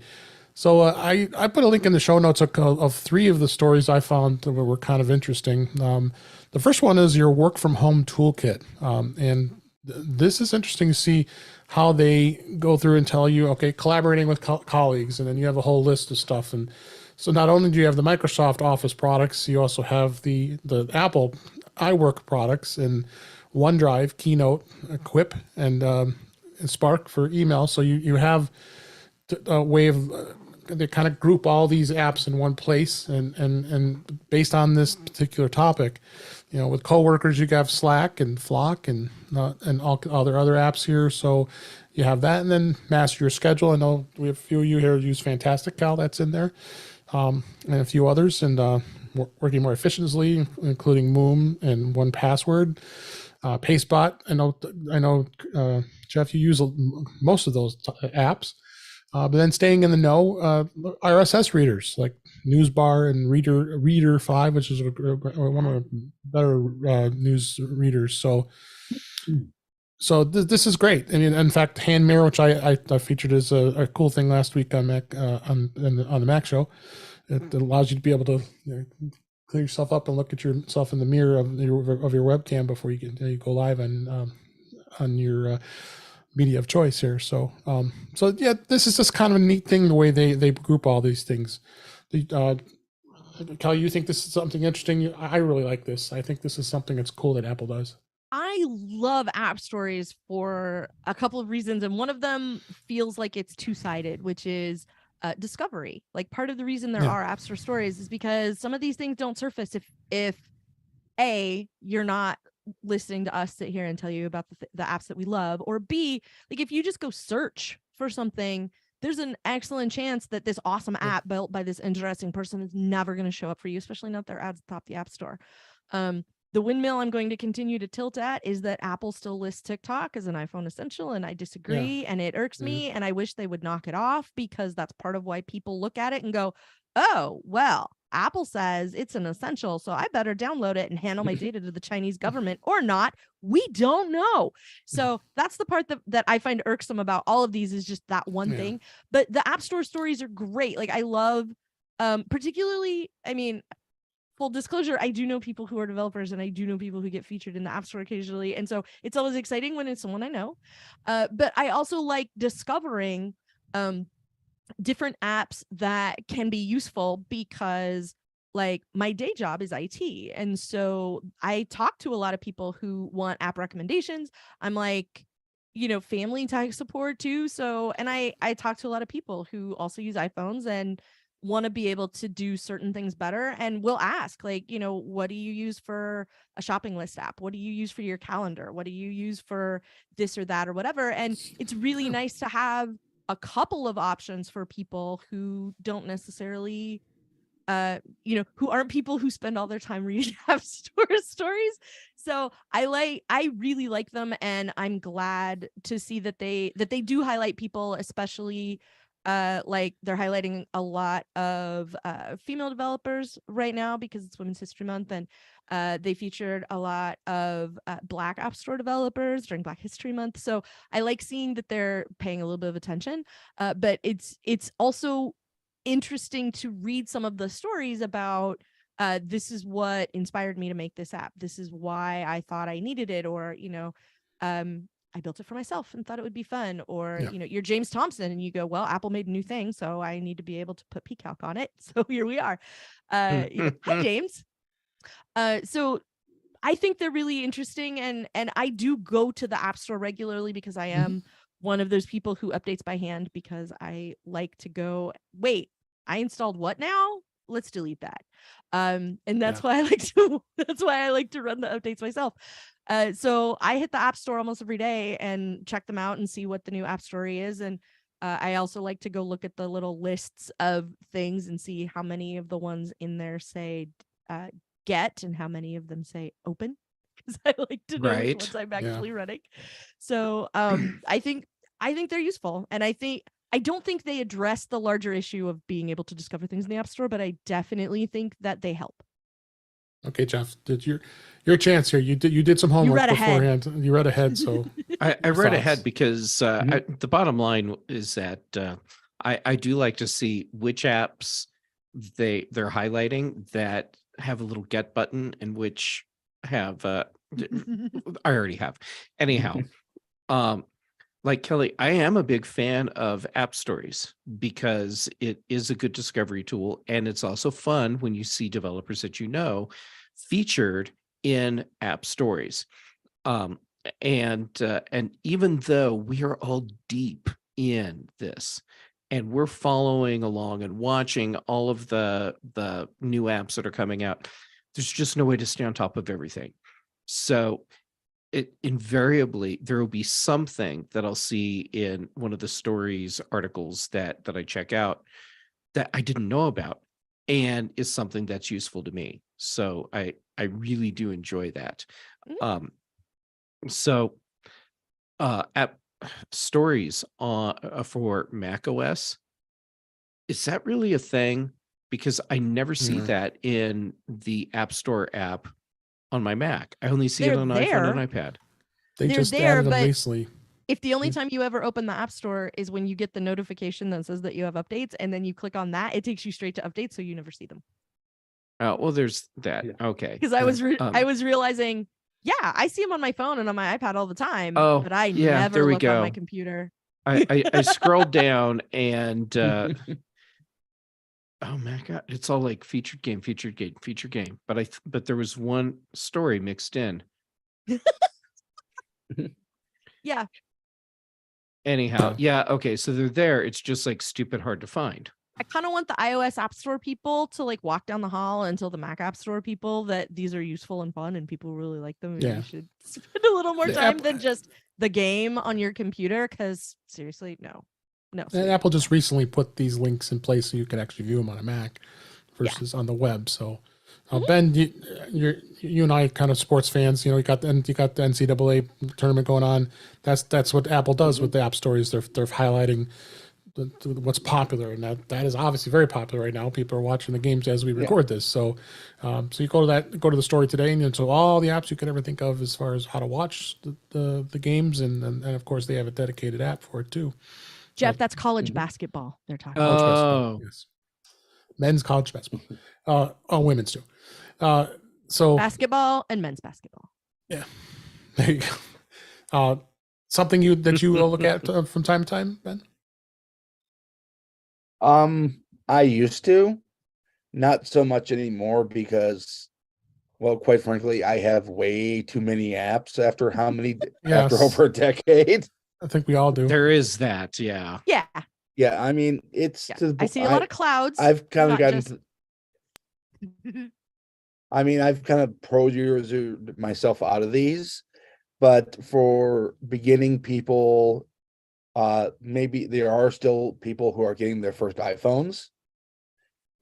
So I put a link in the show notes of 3 of the stories I found that were kind of interesting. The first one is your work from home toolkit, and this is interesting to see how they go through and tell you, okay, collaborating with colleagues, and then you have a whole list of stuff. And so not only do you have the Microsoft Office products, you also have the Apple iWork products and OneDrive, Keynote, Quip, and Spark for email. So you have a way of they kind of group all these apps in one place, and based on this particular topic, you know, with coworkers, you have Slack and Flock and all their other apps here. So you have that, and then master your schedule. I know we have a few of you here who use Fantastic Cal, that's in there, and a few others, and working more efficiently, including Moom and 1Password, Pastebot. I know, Jeff, you use most of those apps. But then staying in the know, RSS readers like Newsbar and Reader 5, which is one of the better news readers. So this is great. I mean, in fact, Hand Mirror, which I featured as a cool thing last week on Mac on the Mac show, it allows you to be able to clear yourself up and look at yourself in the mirror of your webcam before you go live on your media of choice here. So yeah, this is just kind of a neat thing, the way they group all these things. Cal, you think this is something interesting? I really like this. I think this is something that's cool that Apple does. I love app stories for a couple of reasons, and one of them feels like it's two-sided, which is discovery. Like, part of the reason there are apps for stories is because some of these things don't surface if A, you're not listening to us sit here and tell you about the apps that we love, or B, like, if you just go search for something, there's an excellent chance that this awesome app built by this interesting person is never going to show up for you, especially not if their ads top the App Store. The windmill I'm going to continue to tilt at is that Apple still lists TikTok as an iPhone essential, and I disagree, and it irks me, and I wish they would knock it off, because that's part of why people look at it and go, oh, well, Apple says it's an essential, so I better download it and handle my data to the Chinese government, or not. We don't know. So that's the part that I find irksome about all of these, is just that one thing. But the App Store stories are great. Like, I love, particularly, I mean, full disclosure, I do know people who are developers, and I do know people who get featured in the App Store occasionally. And so it's always exciting when it's someone I know. But I also like discovering different apps that can be useful, because, like, my day job is IT. And so I talk to a lot of people who want app recommendations. I'm like, you know, family tech support too. So, and I talk to a lot of people who also use iPhones and want to be able to do certain things better, and will ask, like, you know, what do you use for a shopping list app? What do you use for your calendar? What do you use for this or that or whatever? And it's really nice to have a couple of options for people who don't necessarily you know, who aren't people who spend all their time reading App Store stories. So I really like them, and I'm glad to see that they do highlight people, especially like, they're highlighting a lot of female developers right now because it's Women's History Month, and they featured a lot of Black App Store developers during Black History Month. So I like seeing that they're paying a little bit of attention, but it's also interesting to read some of the stories about this is what inspired me to make this app. This is why I thought I needed it, or, you know, I built it for myself and thought it would be fun, or, you know, you're James Thompson and you go, well, Apple made a new thing, so I need to be able to put pcalc on it. So here we are. You know, hi, James. So I think they're really interesting, and I do go to the App Store regularly, because I am one of those people who updates by hand, because I like to go, wait, I installed what now? Let's delete that. And that's why I like to run the updates myself. So I hit the App Store almost every day and check them out and see what the new app story is. And I also like to go look at the little lists of things and see how many of the ones in there say get, and how many of them say open, because I like to know which ones I'm actually running. So I think they're useful, and I don't think they address the larger issue of being able to discover things in the App Store, but I definitely think that they help. Okay, Jeff, did your chance here? You did some homework beforehand. You read ahead, so I read ahead because the bottom line is that I do like to see which apps they're highlighting that have a little get button, and which have I already have. Anyhow, like Kelly, I am a big fan of app stories because it is a good discovery tool, and it's also fun when you see developers that you know featured in app stories. And even though we are all deep in this, and we're following along and watching all of the new apps that are coming out. There's just no way to stay on top of everything. So it invariably, there will be something that I'll see in one of the stories articles that I check out that I didn't know about, and is something that's useful to me. So I really do enjoy that. So app stories for Mac OS, is that really a thing? Because I never see that in the App Store app on my Mac. I only see it on iPhone and iPad. They They're just there, added them but recently. if the only time you ever open the App Store is when you get the notification that says that you have updates, and then you click on that, it takes you straight to updates, so you never see them. Oh, well, there's that. Yeah. Okay. Because I was realizing, yeah, I see them on my phone and on my iPad all the time, Oh, but I yeah, never there we look on my go. computer. I scrolled down and oh my God, it's all like featured game. But there was one story mixed in. Yeah. Anyhow, yeah, okay, so they're there. It's just like stupid hard to find. I kind of want the iOS App Store people to like walk down the hall and tell the Mac App Store people that these are useful and fun and people really like them. And you should spend a little more The time app- than just the game on your computer. Because seriously, no. And Apple just recently put these links in place so you can actually view them on a Mac versus on the web. So, Ben, you and I kind of sports fans. You know, you got the NCAA tournament going on. That's what Apple does with the App Store. Is they're highlighting what's popular, and that is obviously very popular right now. People are watching the games as we record this. So, so you go to the story today, and so all the apps you could ever think of as far as how to watch the games, and of course they have a dedicated app for it too. Jeff, that's college basketball they're talking College about. basketball, yes. Men's college basketball. Women's too. So Basketball and men's basketball. yeah, there you go. Something that you look at from time to time, Ben? I used to, not so much anymore because, well, quite frankly, I have way too many apps after after over a decade. I think we all do. There is that, yeah. Yeah. Yeah, I mean, it's I see a lot of clouds. I've kind of not gotten I've kind of pro-usered myself out of these, but for beginning people, maybe there are still people who are getting their first iPhones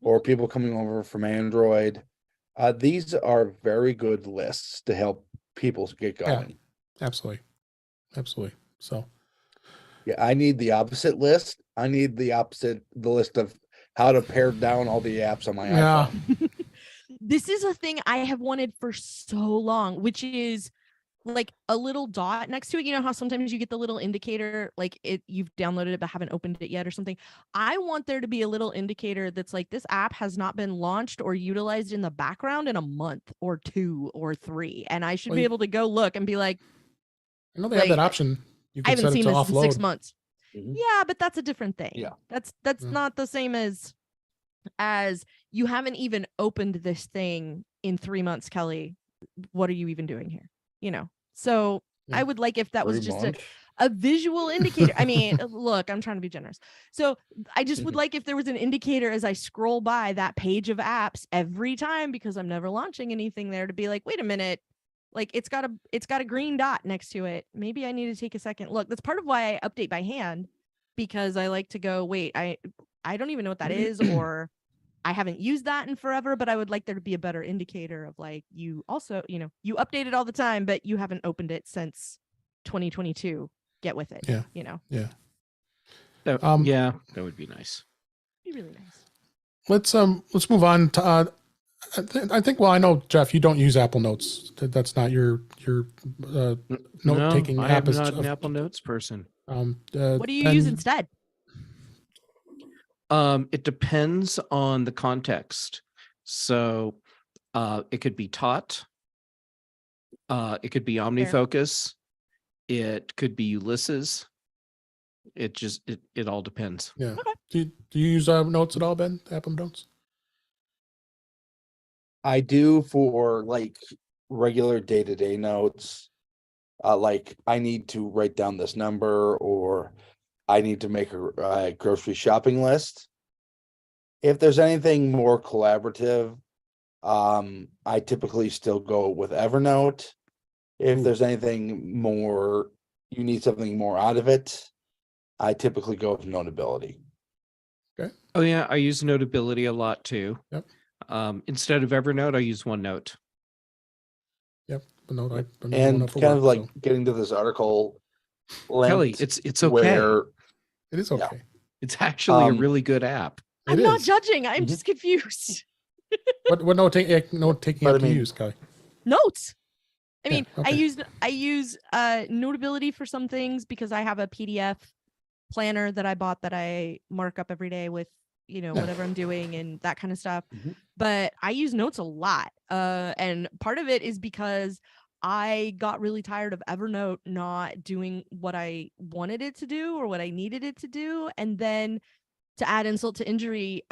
or people coming over from Android. These are very good lists to help people get going. Yeah, absolutely. So yeah, I need the opposite list. I need the list of how to pare down all the apps on my iPhone. This is a thing I have wanted for so long, which is like a little dot next to it. You know how sometimes you get the little indicator, like you've downloaded it but haven't opened it yet or something. I want there to be a little indicator that's like, this app has not been launched or utilized in the background in a month or 2 or 3, and I should be able to go look and be like, I know they have that option. You I can haven't set it seen to this in offload. 6 months. Mhm. Yeah, but that's a different thing. Yeah. That's not the same as you haven't even opened this thing in 3 months, Kelly. What are you even doing here? You know? So I would like if that was just a visual indicator. I mean, look, I'm trying to be generous. So I just would like if there was an indicator as I scroll by that page of apps every time, because I'm never launching anything there, to be like, wait a minute, like it's got a green dot next to it. Maybe I need to take a second look. That's part of why I update by hand, because I like to go, wait, I don't even know what that is, or I haven't used that in forever, but I would like there to be a better indicator of like, you also, you update it all the time, but you haven't opened it since 2022. Get with it. Yeah. Yeah. Yeah, that would be nice. Be really nice. Let's move on to I think, well, I know, Jeff, you don't use Apple Notes. That's not your note taking app. I'm not an Apple Notes person. What do you use instead? It depends on the context. So it could be Tot. It could be OmniFocus. It could be Ulysses. It all depends. Yeah. Okay. Do you use Notes at all, Ben? Apple Notes? I do for like regular day-to-day notes. Like I need to write down this number, or I need to make a grocery shopping list. If there's anything more collaborative, I typically still go with Evernote. If there's anything more, you need something more out of it, I typically go with Notability. Oh yeah, I use Notability a lot too. Yep. Instead of Evernote, I use OneNote. Yep. But no, I'm using And one up for kind of work, like so getting to this article, Kelly, linked it's okay. where it is Yeah. okay. It's actually a Um, really good app. It I'm not is. judging. I'm Mhm. just confused. What note taking But I app do you mean- use, Kelly? Notes. I Yeah, mean, okay. I use Notability for some things because I have a PDF planner that I bought that I mark up every day with, Yeah. whatever I'm doing and that kind of stuff. Mhm. But I use Notes a lot. And part of it is because I got really tired of Evernote not doing what I wanted it to do or what I needed it to do. And then to add insult to injury,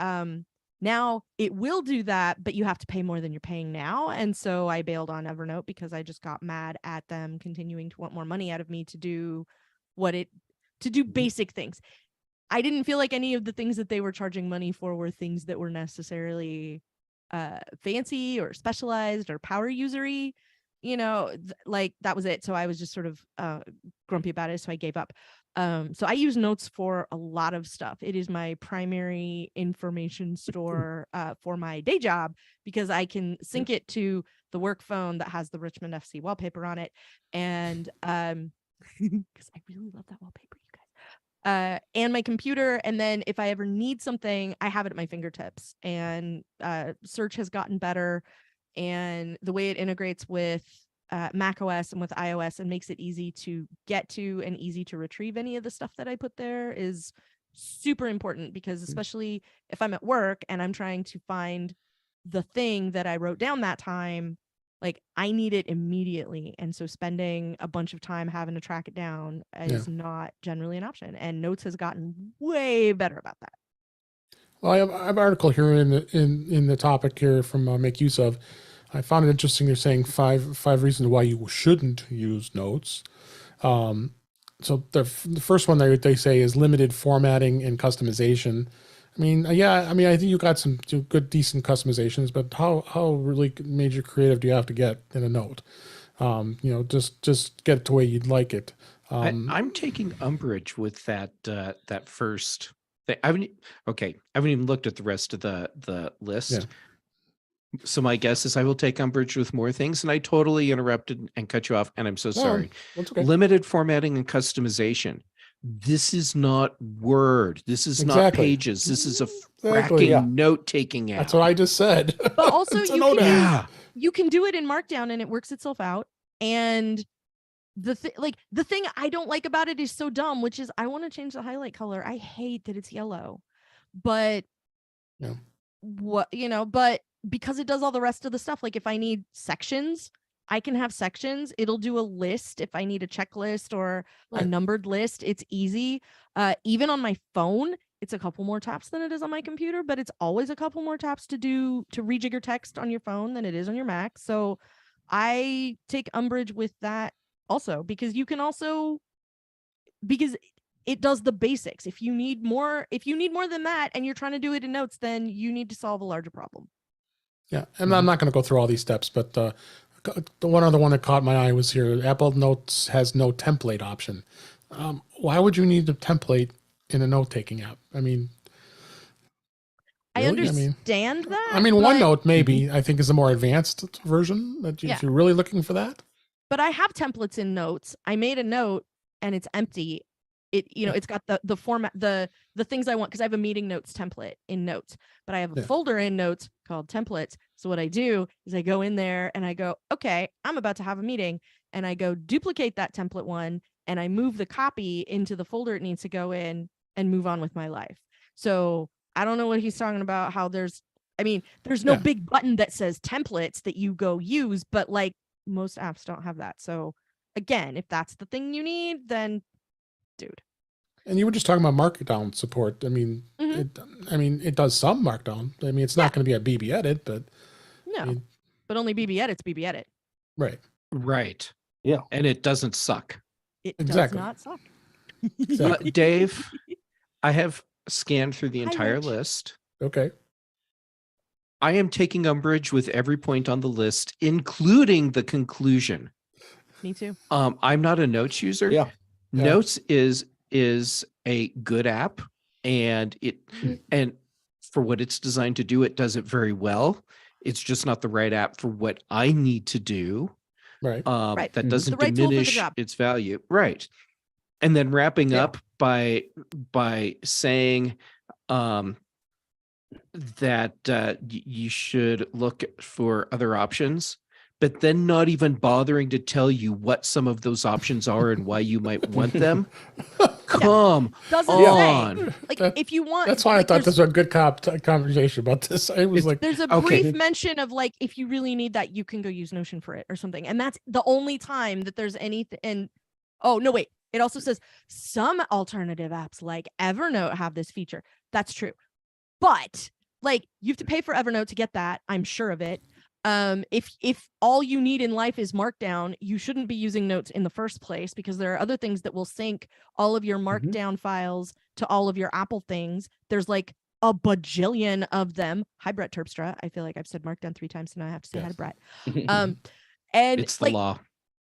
now it will do that, but you have to pay more than you're paying now. And so I bailed on Evernote because I just got mad at them continuing to want more money out of me to do basic things. I didn't feel like any of the things that they were charging money for were things that were necessarily fancy or specialized or power usery. Like that was it. So I was just sort of grumpy about it. So I gave up. So I use Notes for a lot of stuff. It is my primary information store for my day job because I can sync it to the work phone that has the Richmond FC wallpaper on it. And because I really love that wallpaper, you guys. And my computer. And then if I ever need something, I have it at my fingertips. And search has gotten better. And the way it integrates with Mac OS and with iOS and makes it easy to get to and easy to retrieve any of the stuff that I put there is super important because especially if I'm at work and I'm trying to find the thing that I wrote down that time, like I need it immediately. And so spending a bunch of time having to track it down is not generally an option. And Notes has gotten way better about that. Well, I have an article here in the topic here from Make Use Of. I found it interesting. They're saying five reasons why you shouldn't use Notes. So the first one they say is limited formatting and customization. I mean, I think you got some good, decent customizations, but how really major creative do you have to get in a note? Just get it to where you'd like it. I'm taking umbrage with that first thing. I haven't even looked at the rest of the list. Yeah. So my guess is I will take umbrage with more things, and I totally interrupted and cut you off, and I'm so sorry. That's okay. Limited formatting and customization. This is not Word. This is not Exactly. Pages. This is a Exactly, fracking yeah. note-taking app. That's what I just said. But also It's a you note can app. Yeah. you can do it in Markdown and it works itself out. And the thing I don't like about it is so dumb, which is I want to change the highlight color. I hate that it's yellow, but Yeah. but because it does all the rest of the stuff, like if I need sections, I can have sections. It'll do a list if I need a checklist or a Right. numbered list. It's easy. Even on my phone, it's a couple more taps than it is on my computer, but it's always a couple more taps to rejigger text on your phone than it is on your Mac. So I take umbrage with that also because it does the basics. If you need more than that and you're trying to do it in Notes, then you need to solve a larger problem. Yeah, and I'm not going to go through all these steps, but the one other one that caught my eye was here. Apple Notes has no template option. Why would you need a template in a note-taking app? I mean, I really? understand that. I mean, but- OneNote maybe I think is a more advanced version. If you're really looking for that. But I have templates in Notes. I made a note and it's empty. It's got the format, the things I want, because I have a meeting notes template in Notes, but I have a folder in Notes called templates. So what I do is I go in there and I go, okay, I'm about to have a meeting, and I go duplicate that template one and I move the copy into the folder it needs to go in and move on with my life. So I don't know what he's talking about, how there's no big button that says templates that you go use, but like most apps don't have that. So again, if that's the thing you need, then dude. And you were just talking about Markdown support. I mean, it does some Markdown. I mean, it's not going to be a BB edit, but no, but only BB edit's BB edit. Right. Right. Yeah. And it doesn't suck. It Exactly. does not suck. Exactly. Dave, I have scanned through the Hi, entire Rich. list. Okay. I am taking umbrage with every point on the list, including the conclusion. Me too. I'm not a notes user. Yeah. Yeah. Notes is a good app, and for what it's designed to do, it does it very well. It's just not the right app for what I need to do. Right. Right. That Mhm. doesn't The right tool for the diminish job. its value. Right. And then wrapping Yeah. up by saying that you should look for other options, but then not even bothering to tell you what some of those options are and why you might want them. Come Doesn't on. say. Like That- if you want, That's why I like, thought there's- this was a good conversation about this. I was like, There's a Okay. brief mention of like, if you really need that, you can go use Notion for it or something. And that's the only time that there's anything. And oh, no, wait. It also says some alternative apps like Evernote have this feature. That's true. But like, you have to pay for Evernote to get that. I'm sure of it. If all you need in life is Markdown, you shouldn't be using Notes in the first place, because there are other things that will sync all of your Markdown files to all of your Apple things. There's like a bajillion of them. Hi, Brett Terpstra. I feel like I've said Markdown 3 times, so now I have to say hi to Brett. And It's the like, law.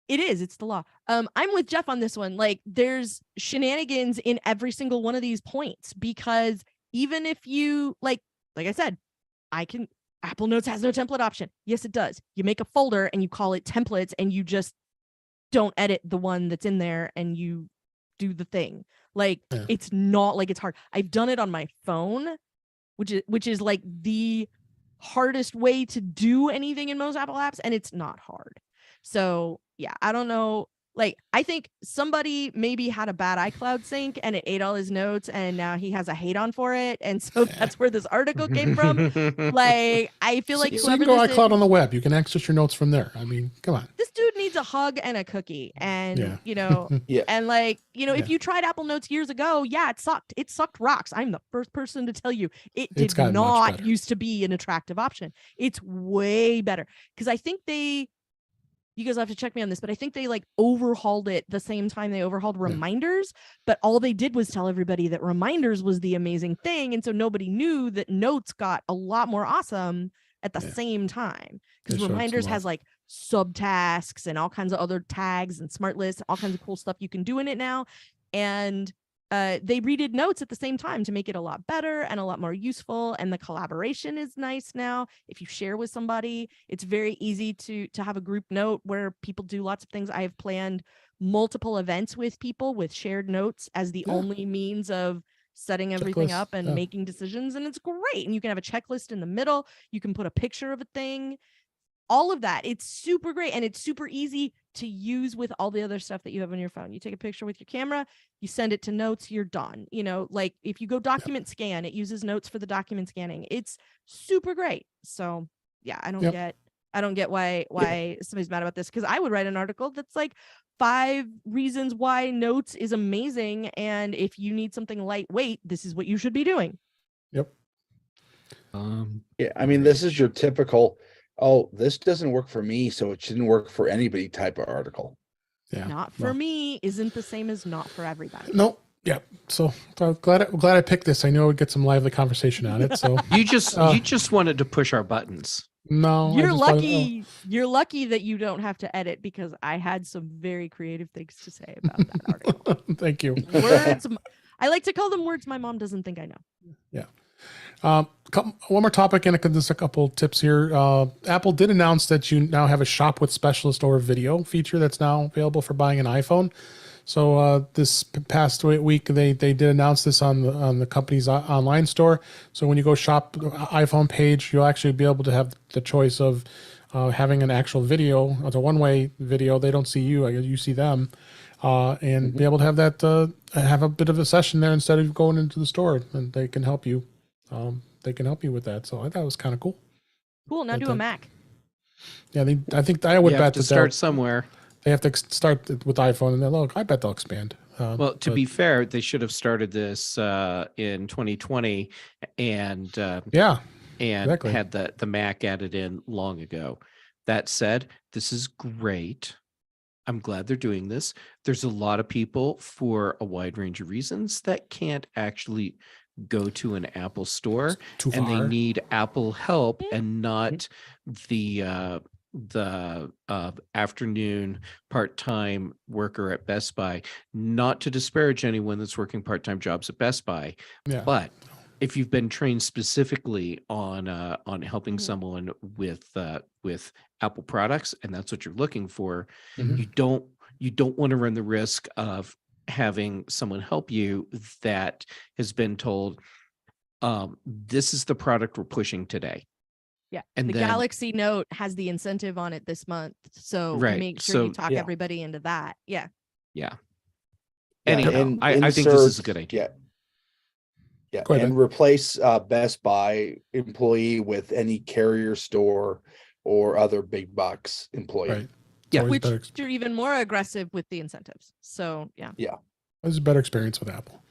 it's the law. I'm with Jeff on this one. Like, there's shenanigans in every single one of these points, because even if you like I said, Apple Notes has no template option. Yes, it does. You make a folder and you call it templates, and you just don't edit the one that's in there, and you do the thing. Like, Yeah. it's not like it's hard. I've done it on my phone, which is like the hardest way to do anything in most Apple apps, and it's not hard. So yeah, I don't know. Like, I think somebody maybe had a bad iCloud sync and it ate all his notes, and now he has a hate on for it. And so that's where this article came from. Like, I feel like so you can whoever go this iCloud is, on the web. You can access your notes from there. I mean, come on. this dude needs a hug and a cookie. And Yeah. you know, Yeah. and like, you know, if Yeah. you tried Apple Notes years ago, yeah, it sucked. It sucked rocks. I'm the first person to tell you it It's did gotten much not better. used to be an attractive option. It's way better, because I think you guys have to check me on this, but I think they like overhauled it the same time they overhauled reminders. But all they did was tell everybody that reminders was the amazing thing. And so nobody knew that notes got a lot more awesome at the Yeah. same time, because They showed some reminders love. has like subtasks and all kinds of other tags and smart lists, all kinds of cool stuff you can do in it now. And they redid notes at the same time to make it a lot better and a lot more useful. And the collaboration is nice now. If you share with somebody, it's very easy to have a group note where people do lots of things. I have planned multiple events with people with shared notes as the Yeah. only means of setting everything Checklist, up and yeah. making decisions. And it's great. And you can have a checklist in the middle. You can put a picture of a thing, all of that. It's super great. And it's super easy to use with all the other stuff that you have on your phone. You take a picture with your camera, you send it to Notes, you're done. You know, like if you go document scan, it uses Notes for the document scanning. It's super great. So yeah, I don't get why somebody's mad about this, because I would write an article that's like 5 reasons why Notes is amazing, and if you need something lightweight, this is what you should be doing. Yep. Yeah. I mean, this is your typical, oh, this doesn't work for me, so it shouldn't work for anybody type of article. Yeah. Not for Well, me isn't the same as not for everybody. No. Yeah. So I'm glad I picked this. I know we'd get some lively conversation on it. So You just wanted to push our buttons. no. I You're just thought, lucky. You're lucky that you don't have to edit, because I had some very creative things to say about that article. Thank you. Words. I like to call them words my mom doesn't think I know. One more topic and just a couple tips here. Apple did announce that you now have a shop with specialist or video feature that's now available for buying an iPhone. So this past week, they did announce this on the company's online store. So when you go shop the iPhone page, you'll actually be able to have the choice of having an actual video. It's a one-way video. They don't see you, you see them, and be able to have that have a bit of a session there instead of going into the store, and they can help you. They can help you with that. So I thought it was kind of cool. Cool. Now But do a Mac. Yeah, I think I would You bet have to that start somewhere. they have to start with iPhone, and then look, I bet they'll expand. Well, to but- be fair, they should have started this in 2020 and yeah, and exactly. had the Mac added in long ago. That said, this is great. I'm glad they're doing this. There's a lot of people for a wide range of reasons that can't actually go to an Apple store, Too and they far. need Apple help Yeah. and not the afternoon part-time worker at Best Buy. Not to disparage anyone that's working part-time jobs at Best Buy, Yeah. but if you've been trained specifically on helping Mhm. someone with Apple products, and that's what you're looking for, Mhm. you don't want to run the risk of having someone help you that has been told, this is the product we're pushing today. Yeah. And the then- Galaxy Note has the incentive on it this month. So Right, make sure you so- talk Yeah. everybody into that. Yeah. Yeah. Yeah, Anyhow, and I think this is a insert- good idea. Yeah, Go ahead, and replace Best Buy employee with any carrier store or other big box employee. Right. Yeah. Always Which better, you're even more aggressive with the incentives. So yeah. it's a better experience with Apple.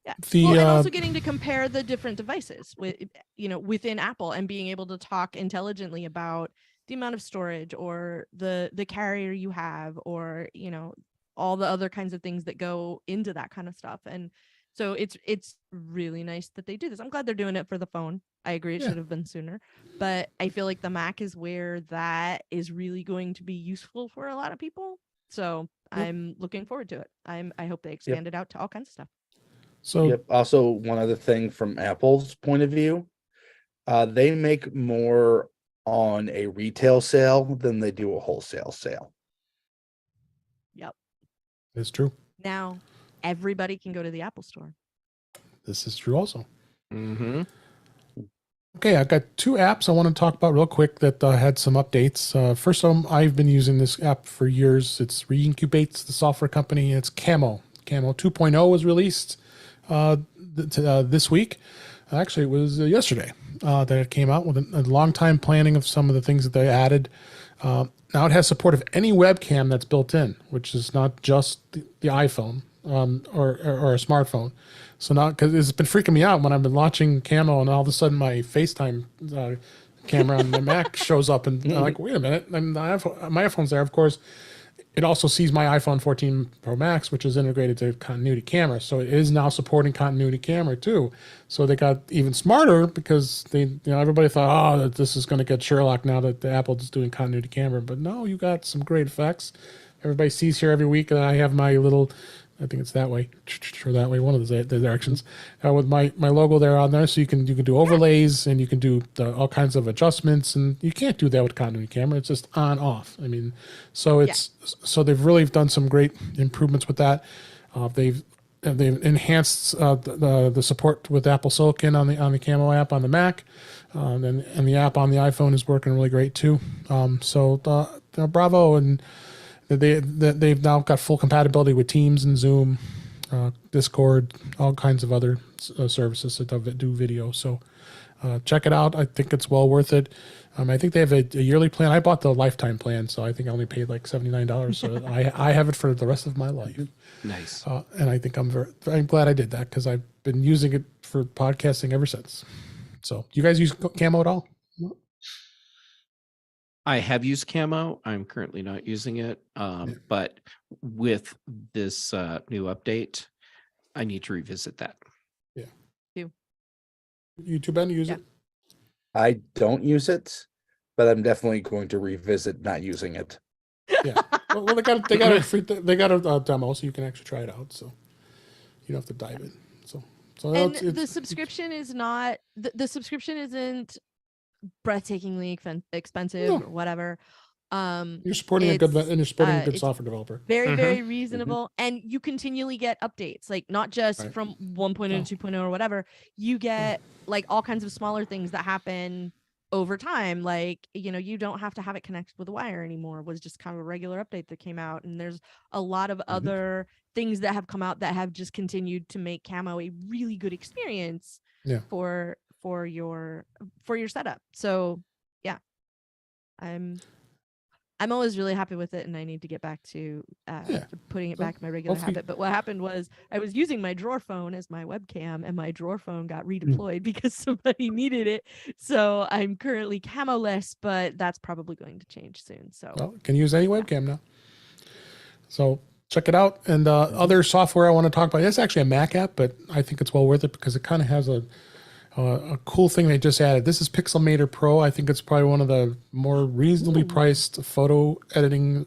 Yeah. The Well, and also getting to compare the different devices with, within Apple, and being able to talk intelligently about the amount of storage or the carrier you have, or all the other kinds of things that go into that kind of stuff. And so it's really nice that they do this. I'm glad they're doing it for the phone. I agree it Yeah. should have been sooner, but I feel like the Mac is where that is really going to be useful for a lot of people. So Yep. I'm looking forward to it. I hope they expand it out to all kinds of stuff. so Yep. Also, one other thing from Apple's point of view, they make more on a retail sale than they do a wholesale sale. it's true. Now everybody can go to the Apple store. This is true also. Mm-hmm. Okay, I've got two apps I want to talk about real quick that had some updates. First of them, I've been using this app for years. It's Reincubates, the software company. It's Camo. Camo 2.0 was released this week. Actually, it was yesterday that it came out with a long time planning of some of the things that they added. Now it has support of any webcam that's built in, which is not just the iPhone or a smartphone. So now, because it's been freaking me out when I've been launching Camo and all of a sudden my FaceTime camera on my Mac shows up, and I'm like, wait a minute, and my iPhone's there, of course. It also sees my iPhone 14 Pro Max, which is integrated to continuity camera. So it is now supporting continuity camera too. So they got even smarter because everybody thought, that this is going to get Sherlock now that the Apple is doing continuity camera. But no, you got some great effects. Everybody sees here every week that I have my little, I think it's that way or that way, one of the directions, with my logo there on there. So you can do overlays, and you can do all kinds of adjustments, and you can't do that with continuity camera. It's just on off. I mean, so so they've really done some great improvements with that. They've enhanced the support with Apple Silicon on the Camo app on the Mac, and the app on the iPhone is working really great too. So bravo, and they've now got full compatibility with Teams and Zoom, Discord, all kinds of other services that do video. So check it out. I think it's well worth it. I think they have a yearly plan. I bought the lifetime plan, so I think I only paid like $79. So I have it for the rest of my life. Nice. And I think I'm glad I did that, because I've been using it for podcasting ever since. So you guys use Camo at all? I have used Camo. I'm currently not using it. But with this new update, I need to revisit that. You too, Ben? Use it? I don't use it, but I'm definitely going to revisit not using it. Yeah. Well, they got a demo, so you can actually try it out. So you don't have to dive in. So And the subscription is not the subscription isn't breathtakingly expensive No. or whatever. You're supporting a good it's software developer. Very, Mhm. very reasonable. And you continually get updates, like not just Right. from 1.0 to 2.0 or whatever. You get like all kinds of smaller things that happen over time. Like, you don't have to have it connected with a wire anymore. It was just kind of a regular update that came out. And there's a lot of other things that have come out that have just continued to make Camo a really good experience Yeah. for your setup. So yeah, I'm always really happy with it, and I need to get back to putting it So back in my regular hopefully- habit. But what happened was I was using my drawer phone as my webcam, and my drawer phone got redeployed because somebody needed it. So I'm currently Camo-less, but that's probably going to change soon. So Well, can use any webcam now. So check it out. And other software I want to talk about. It's actually a Mac app, but I think it's well worth it because it kind of has a cool thing they just added. This is Pixelmator Pro. I think it's probably one of the more reasonably priced photo editing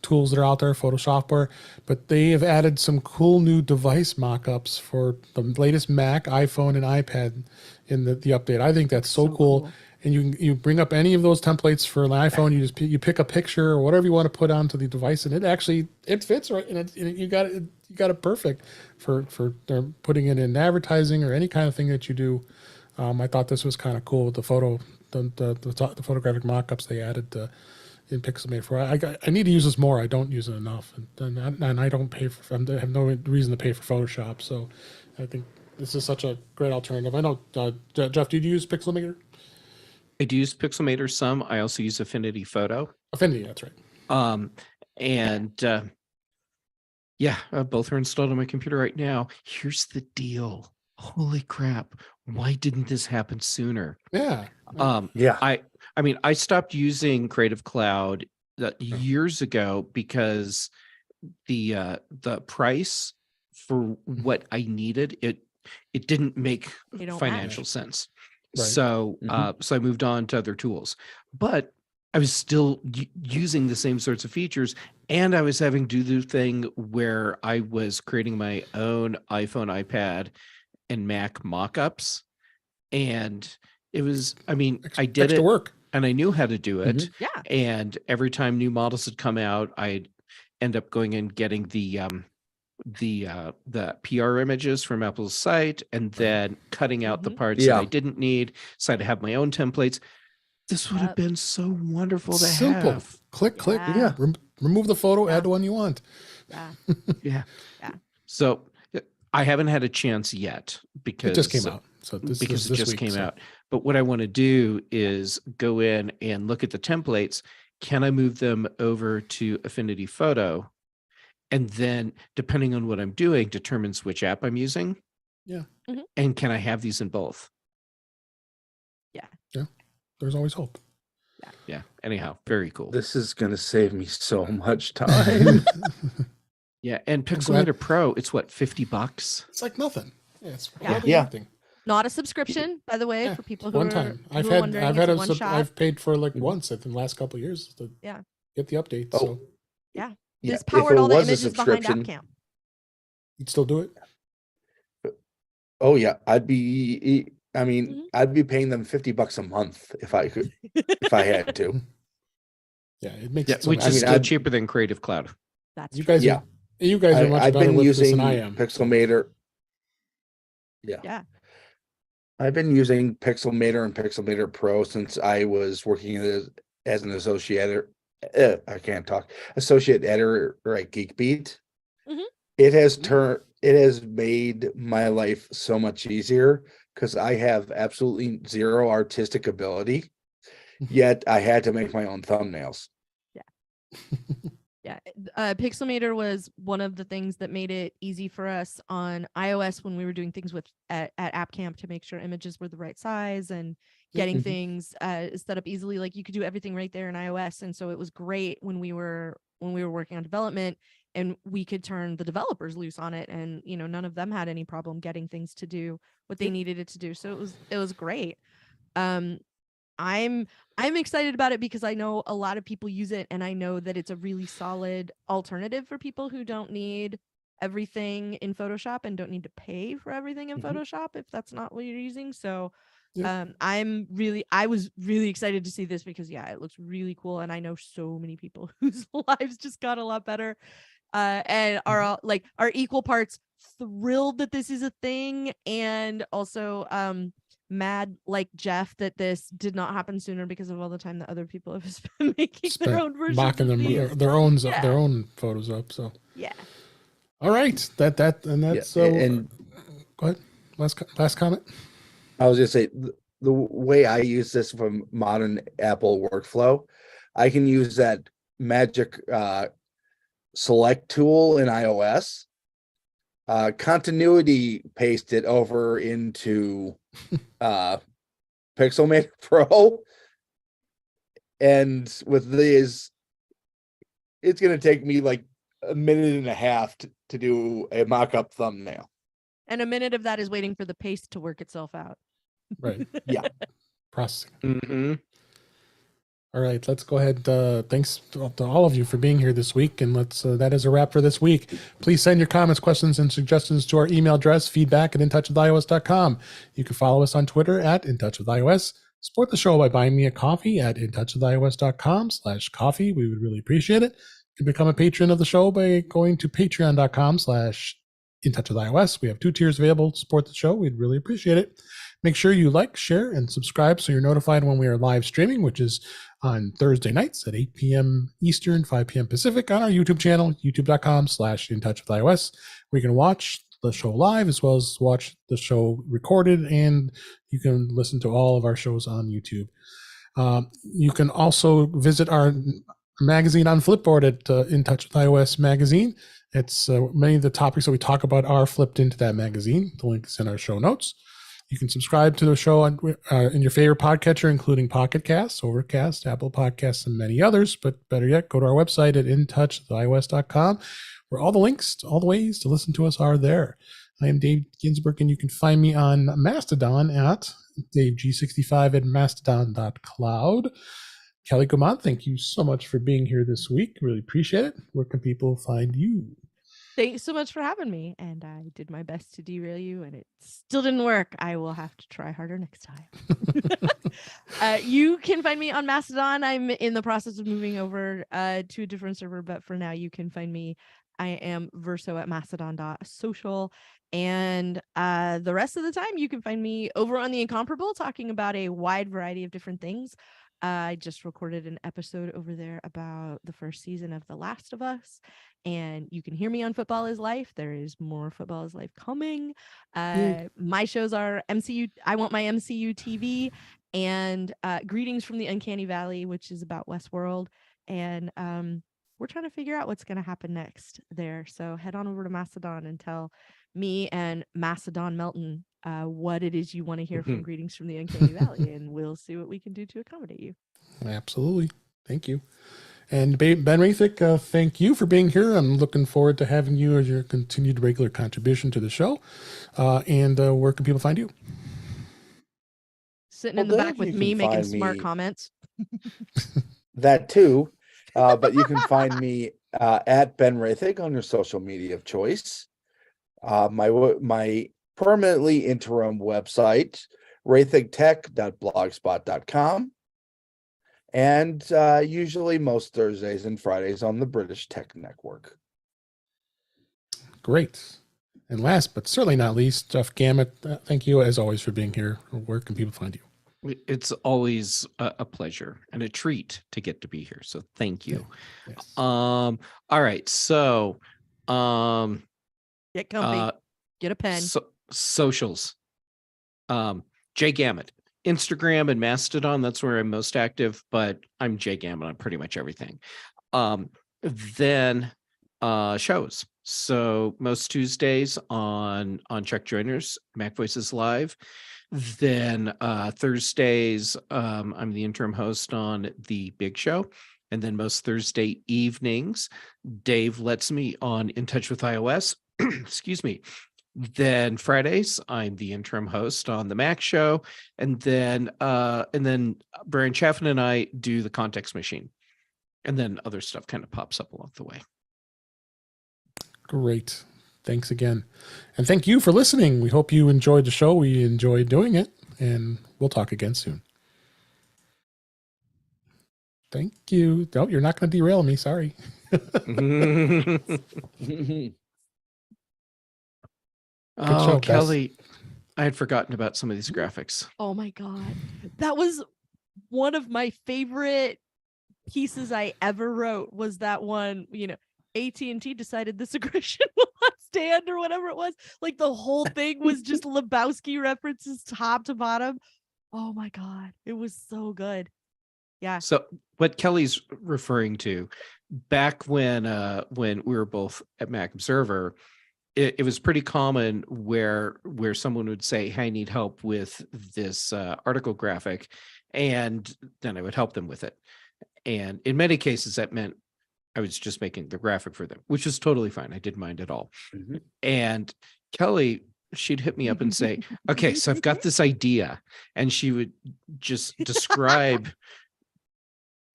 tools that are out there, photo software. But they have added some cool new device mock-ups for the latest Mac, iPhone, and iPad in the update. I think that's so cool. And you bring up any of those templates for an iPhone. You pick a picture or whatever you want to put onto the device, and it fits right. And you got it perfect for putting it in advertising or any kind of thing that you do. I thought this was kind of cool with the photographic mock-ups they added in Pixelmator. I need to use this more. I don't use it enough, and I don't pay for. I have no reason to pay for Photoshop. So I think this is such a great alternative. I know, Jeff, did you use Pixelmator? I do use Pixelmator some. I also use Affinity Photo. Affinity, that's right. Both are installed on my computer right now. Here's the deal. Holy crap. Why didn't this happen sooner? Yeah. I mean, I stopped using Creative Cloud years ago because the price for what I needed, it didn't make financial sense. Right. So I moved on to other tools, but I was still using the same sorts of features, and I was having to do the thing where I was creating my own iPhone, iPad, and Mac mockups, and it was, I mean, I did extra it work, and I knew how to do it. Yeah. And every time new models had come out, I'd end up going and getting the PR images from Apple's site and then cutting out the parts that I didn't need. So I'd have my own templates. This would have been so wonderful to simple. Have. Click. Yeah. Remove the photo, add the one you want. Yeah. So I haven't had a chance yet because it just came out. So it just came out. But what I want to do is go in and look at the templates. Can I move them over to Affinity Photo? And then, depending on what I'm doing, determines which app I'm using. Yeah. Mm-hmm. And can I have these in both? Yeah. There's always hope. Yeah. Anyhow, very cool. This is going to save me so much time. Yeah. And Pixelmator Pro, it's what, $50? It's like nothing. Yeah. It's nothing. Not a subscription, by the way, for people who one are time. I've paid for like once in the last couple of years to get the update. Oh. So this powered all the images behind AppCamp. You'd still do it? Oh yeah, I'd be paying them $50 a month if I could, if I had to. Yeah, it makes it so which is still cheaper than Creative Cloud. That's you guys. Yeah, you guys are much I've better been with using this than I am. Pixelmator. Yeah. I've been using Pixelmator and Pixelmator Pro since I was working as an associate. I can't talk. Associate editor at GeekBeat. Mm-hmm. It has made my life so much easier because I have absolutely zero artistic ability, yet I had to make my own thumbnails. Yeah. Pixelmator was one of the things that made it easy for us on iOS when we were doing things at AppCamp to make sure images were the right size and getting things set up easily. Like you could do everything right there in iOS. And so it was great when we were working on development and we could turn the developers loose on it. And, none of them had any problem getting things to do what they needed it to do. So it was great. I'm excited about it because I know a lot of people use it and I know that it's a really solid alternative for people who don't need everything in Photoshop and don't need to pay for everything in Photoshop if that's not what you're using. So I was really excited to see this because it looks really cool and I know so many people whose lives just got a lot better and are are equal parts thrilled that this is a thing and also mad like Jeff that this did not happen sooner because of all the time that other people have spent making their own versions mocking them their own photos up. So all right, that's and go ahead. Last comment. I was gonna say the way I use this from modern Apple workflow, I can use that magic select tool in iOS, continuity paste it over into Pixelmator Pro, and with these, it's gonna take me like a minute and a half to do a mock-up thumbnail. And a minute of that is waiting for the paste to work itself out. Right. Yeah. Processing. Mhm. All right, let's go ahead. Thanks to all of you for being here this week. And that is a wrap for this week. Please send your comments, questions, and suggestions to our email address, feedback@intouchwithios.com. You can follow us on Twitter @intouchwithios. Support the show by buying me a coffee at intouchwithios.com/coffee. We would really appreciate it. You can become a patron of the show by going to patreon.com/intouchwithios. We have 2 tiers available to support the show. We'd really appreciate it. Make sure you like, share, and subscribe so you're notified when we are live streaming, which is on Thursday nights at 8 p.m. Eastern, 5 p.m. Pacific on our YouTube channel, youtube.com/intouchwithios, where you can watch the show live as well as watch the show recorded, and you can listen to all of our shows on YouTube. You can also visit our magazine on Flipboard at In Touch with iOS magazine. It's many of the topics that we talk about are flipped into that magazine. The link is in our show notes. You can subscribe to the show in your favorite podcatcher, including Pocket Casts, Overcast, Apple Podcasts, and many others. But better yet, go to our website at intouchwithios.com, where all the links, all the ways to listen to us are there. I am Dave Ginsburg, and you can find me on Mastodon at DaveG65 at mastodon.cloud. Kelly Gumont, thank you so much for being here this week. Really appreciate it. Where can people find you? Thanks so much for having me. And I did my best to derail you, and it still didn't work. I will have to try harder next time. You can find me on Mastodon. I'm in the process of moving over to a different server, but for now, you can find me. I am Verso at mastodon.social. And the rest of the time, you can find me over on The Incomparable, talking about a wide variety of different things. I just recorded an episode over there about the first season of The Last of Us. And you can hear me on Football is Life. There is more Football is Life coming. My shows are MCU. I Want My MCU TV, and Greetings from the Uncanny Valley, which is about Westworld. And we're trying to figure out what's going to happen next there. So head on over to Mastodon and tell me and Macedon Melton what it is you want to hear from Greetings from the Uncanny Valley, and we'll see what we can do to accommodate you. Absolutely. Thank you. And Ben Rathick, thank you for being here. I'm looking forward to having you as your continued regular contribution to the show. And where can people find you? Sitting in the back with me making smart comments. That too. But you can find me at Ben Rathick on your social media of choice. My permanently interim website, rathigtech.blogspot.com. And usually most Thursdays and Fridays on the British Tech Network. Great. And last but certainly not least, Jeff Gamet, thank you as always for being here. Where can people find you? It's always a pleasure and a treat to get to be here. So thank you. Yeah. Yes. All right. So Get comfy. Get a pen. Socials. Jay Gamet. Instagram and Mastodon, that's where I'm most active, but I'm Jay Gamet on pretty much everything. Then shows. So most Tuesdays on Chuck Joyner's Mac Voices Live. Then Thursdays, I'm the interim host on The Big Show. And then most Thursday evenings, Dave lets me on In Touch with iOS. Excuse me. Then Fridays, I'm the interim host on the Mac Show, and then Brian Chaffin and I do the Context Machine, and then other stuff kind of pops up along the way. Great, thanks again, and thank you for listening. We hope you enjoyed the show. We enjoyed doing it, and we'll talk again soon. Thank you. Oh, you're not going to derail me. Sorry. Oh, show, Kelly, I had forgotten about some of these graphics. Oh my God. That was one of my favorite pieces I ever wrote, was that one, AT&T decided this aggression will not stand, or whatever it was. Like the whole thing was just Lebowski references top to bottom. Oh my God. It was so good. Yeah. So what Kelly's referring to, back when we were both at Mac Observer, it was pretty common where someone would say, hey, I need help with this article graphic, and then I would help them with it. And in many cases, that meant I was just making the graphic for them, which is totally fine. I didn't mind at all. Mhm. And Kelly, she'd hit me up and say, okay, so I've got this idea. And she would just describe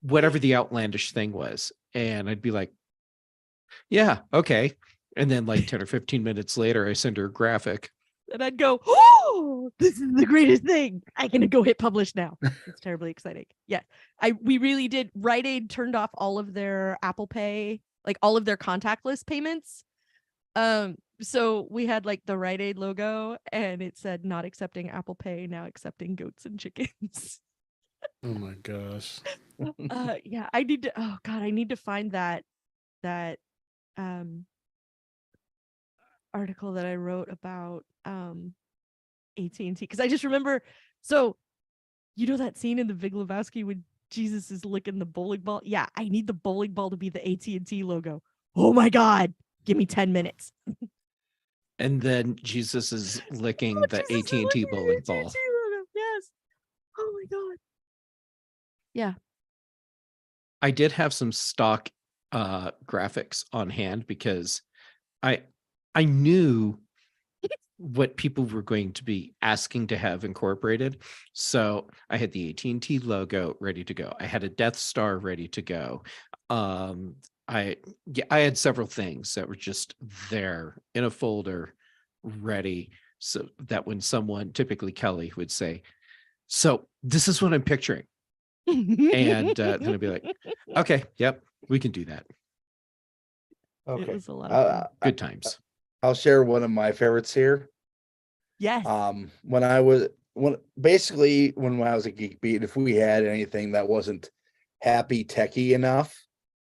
whatever the outlandish thing was. And I'd be like, yeah, okay. And then like 10 or 15 minutes later, I send her a graphic. And I'd go, oh, this is the greatest thing. I can go hit publish now. It's terribly exciting. Yeah. We really did. Rite Aid turned off all of their Apple Pay, like all of their contactless payments. So we had like the Rite Aid logo and it said not accepting Apple Pay, now accepting goats and chickens. Oh my gosh. Yeah, I need to, oh God, I need to find that article that I wrote about AT&T, because I just remember, so you know that scene in The Big Lebowski when Jesus is licking the bowling ball? Yeah, I need the bowling ball to be the AT&T logo. Oh my God, give me 10 minutes. And then Jesus is licking Oh, the Jesus is AT&T licking the bowling AT&T ball. logo. Yes. Oh my God. Yeah. I did have some stock graphics on hand because I knew what people were going to be asking to have incorporated. So I had the AT&T logo ready to go. I had a Death Star ready to go. I had several things that were just there in a folder ready, so that when someone, typically Kelly, would say, so this is what I'm picturing. And then I'd be like, okay, yep, we can do that. It Okay. was a lot of fun. Good times. I'll share one of my favorites here. Yes. When I was when I was a Geek Beat, if we had anything that wasn't happy techie enough,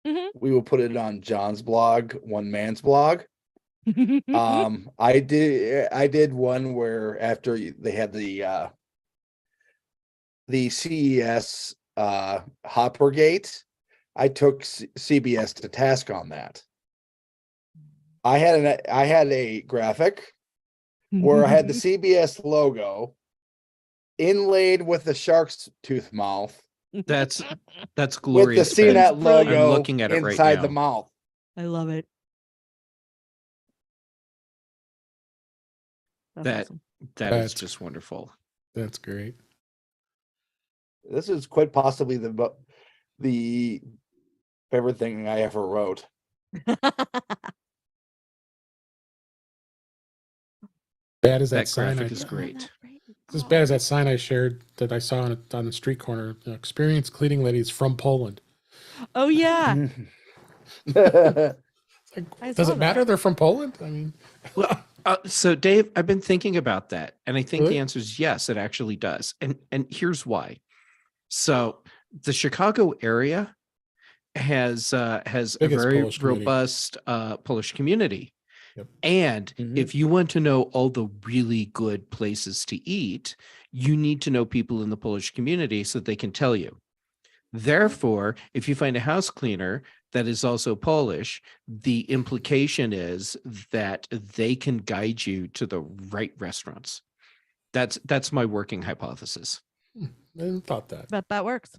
Mhm. we would put it on John's blog, One Man's blog. I did one where after they had the CES Hoppergate, I took CBS to task on that. I had a graphic where I had the CBS logo inlaid with the shark's tooth mouth That's with the glorious. Ben. CNET brilliant. logo I'm looking at it right inside the now. mouth. I love it. That's That awesome. that is That's- just wonderful. That's great. This is quite possibly the favorite thing I ever wrote. Bad as That that sign. graphic is great. It's as bad as that sign I shared that I saw on the street corner. Experienced cleaning ladies from Poland. Oh yeah. Like, I does saw it matter that. they're from Poland? I mean, So Dave, I've been thinking about that, and I think Really? the answer is yes, it actually does. And here's why. So the Chicago area has a Biggest very Polish community. robust Polish community. Yep. And Mhm. if you want to know all the really good places to eat, you need to know people in the Polish community so they can tell you. Therefore, if you find a house cleaner that is also Polish, the implication is that they can guide you to the right restaurants. That's my working hypothesis. I didn't thought that. Bet that works.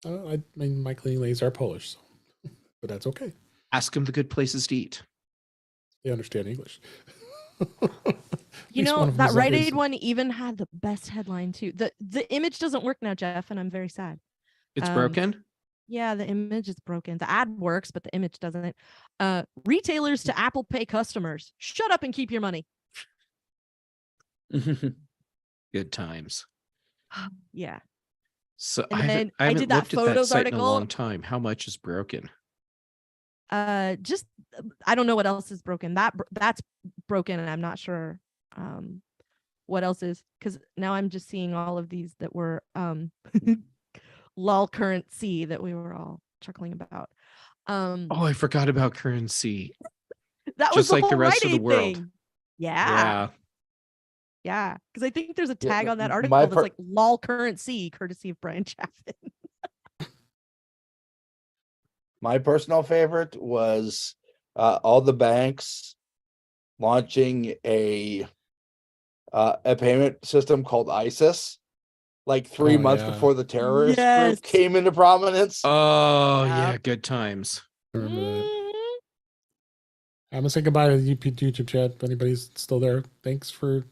I mean, my cleaning ladies are Polish, so, but that's okay. Ask them the good places to eat. They understand English. You At least one know, of them that is Rite at least- Aid one even had the best headline too. The image doesn't work now, Jeff, and I'm very sad. It's Um, broken. Yeah, the image is broken. The ad works, but the image doesn't. Retailers to Apple Pay customers, shut up and keep your money. Good times. Yeah. So And I then haven't, I I haven't did that looked at that photos site in a long article. time. How much is broken? Just I don't know what else is broken. That's broken, and I'm not sure what else is, because now I'm just seeing all of these that were lol currency that we were all chuckling about. Oh, I forgot about currency. That was just like the whole rest Rite of the Aid world. thing. Yeah. Yeah. Because I think there's a Yeah, tag on that my article that's per- like lol currency, courtesy of Brian Chaffin. My personal favorite was all the banks launching a payment system called ISIS, like 3 months yeah. before the terrorist Yes. group came into prominence. Oh Yeah. yeah, good times. I remember that. Mhm. I'm gonna say goodbye to the YouTube chat. If anybody's still there, thanks for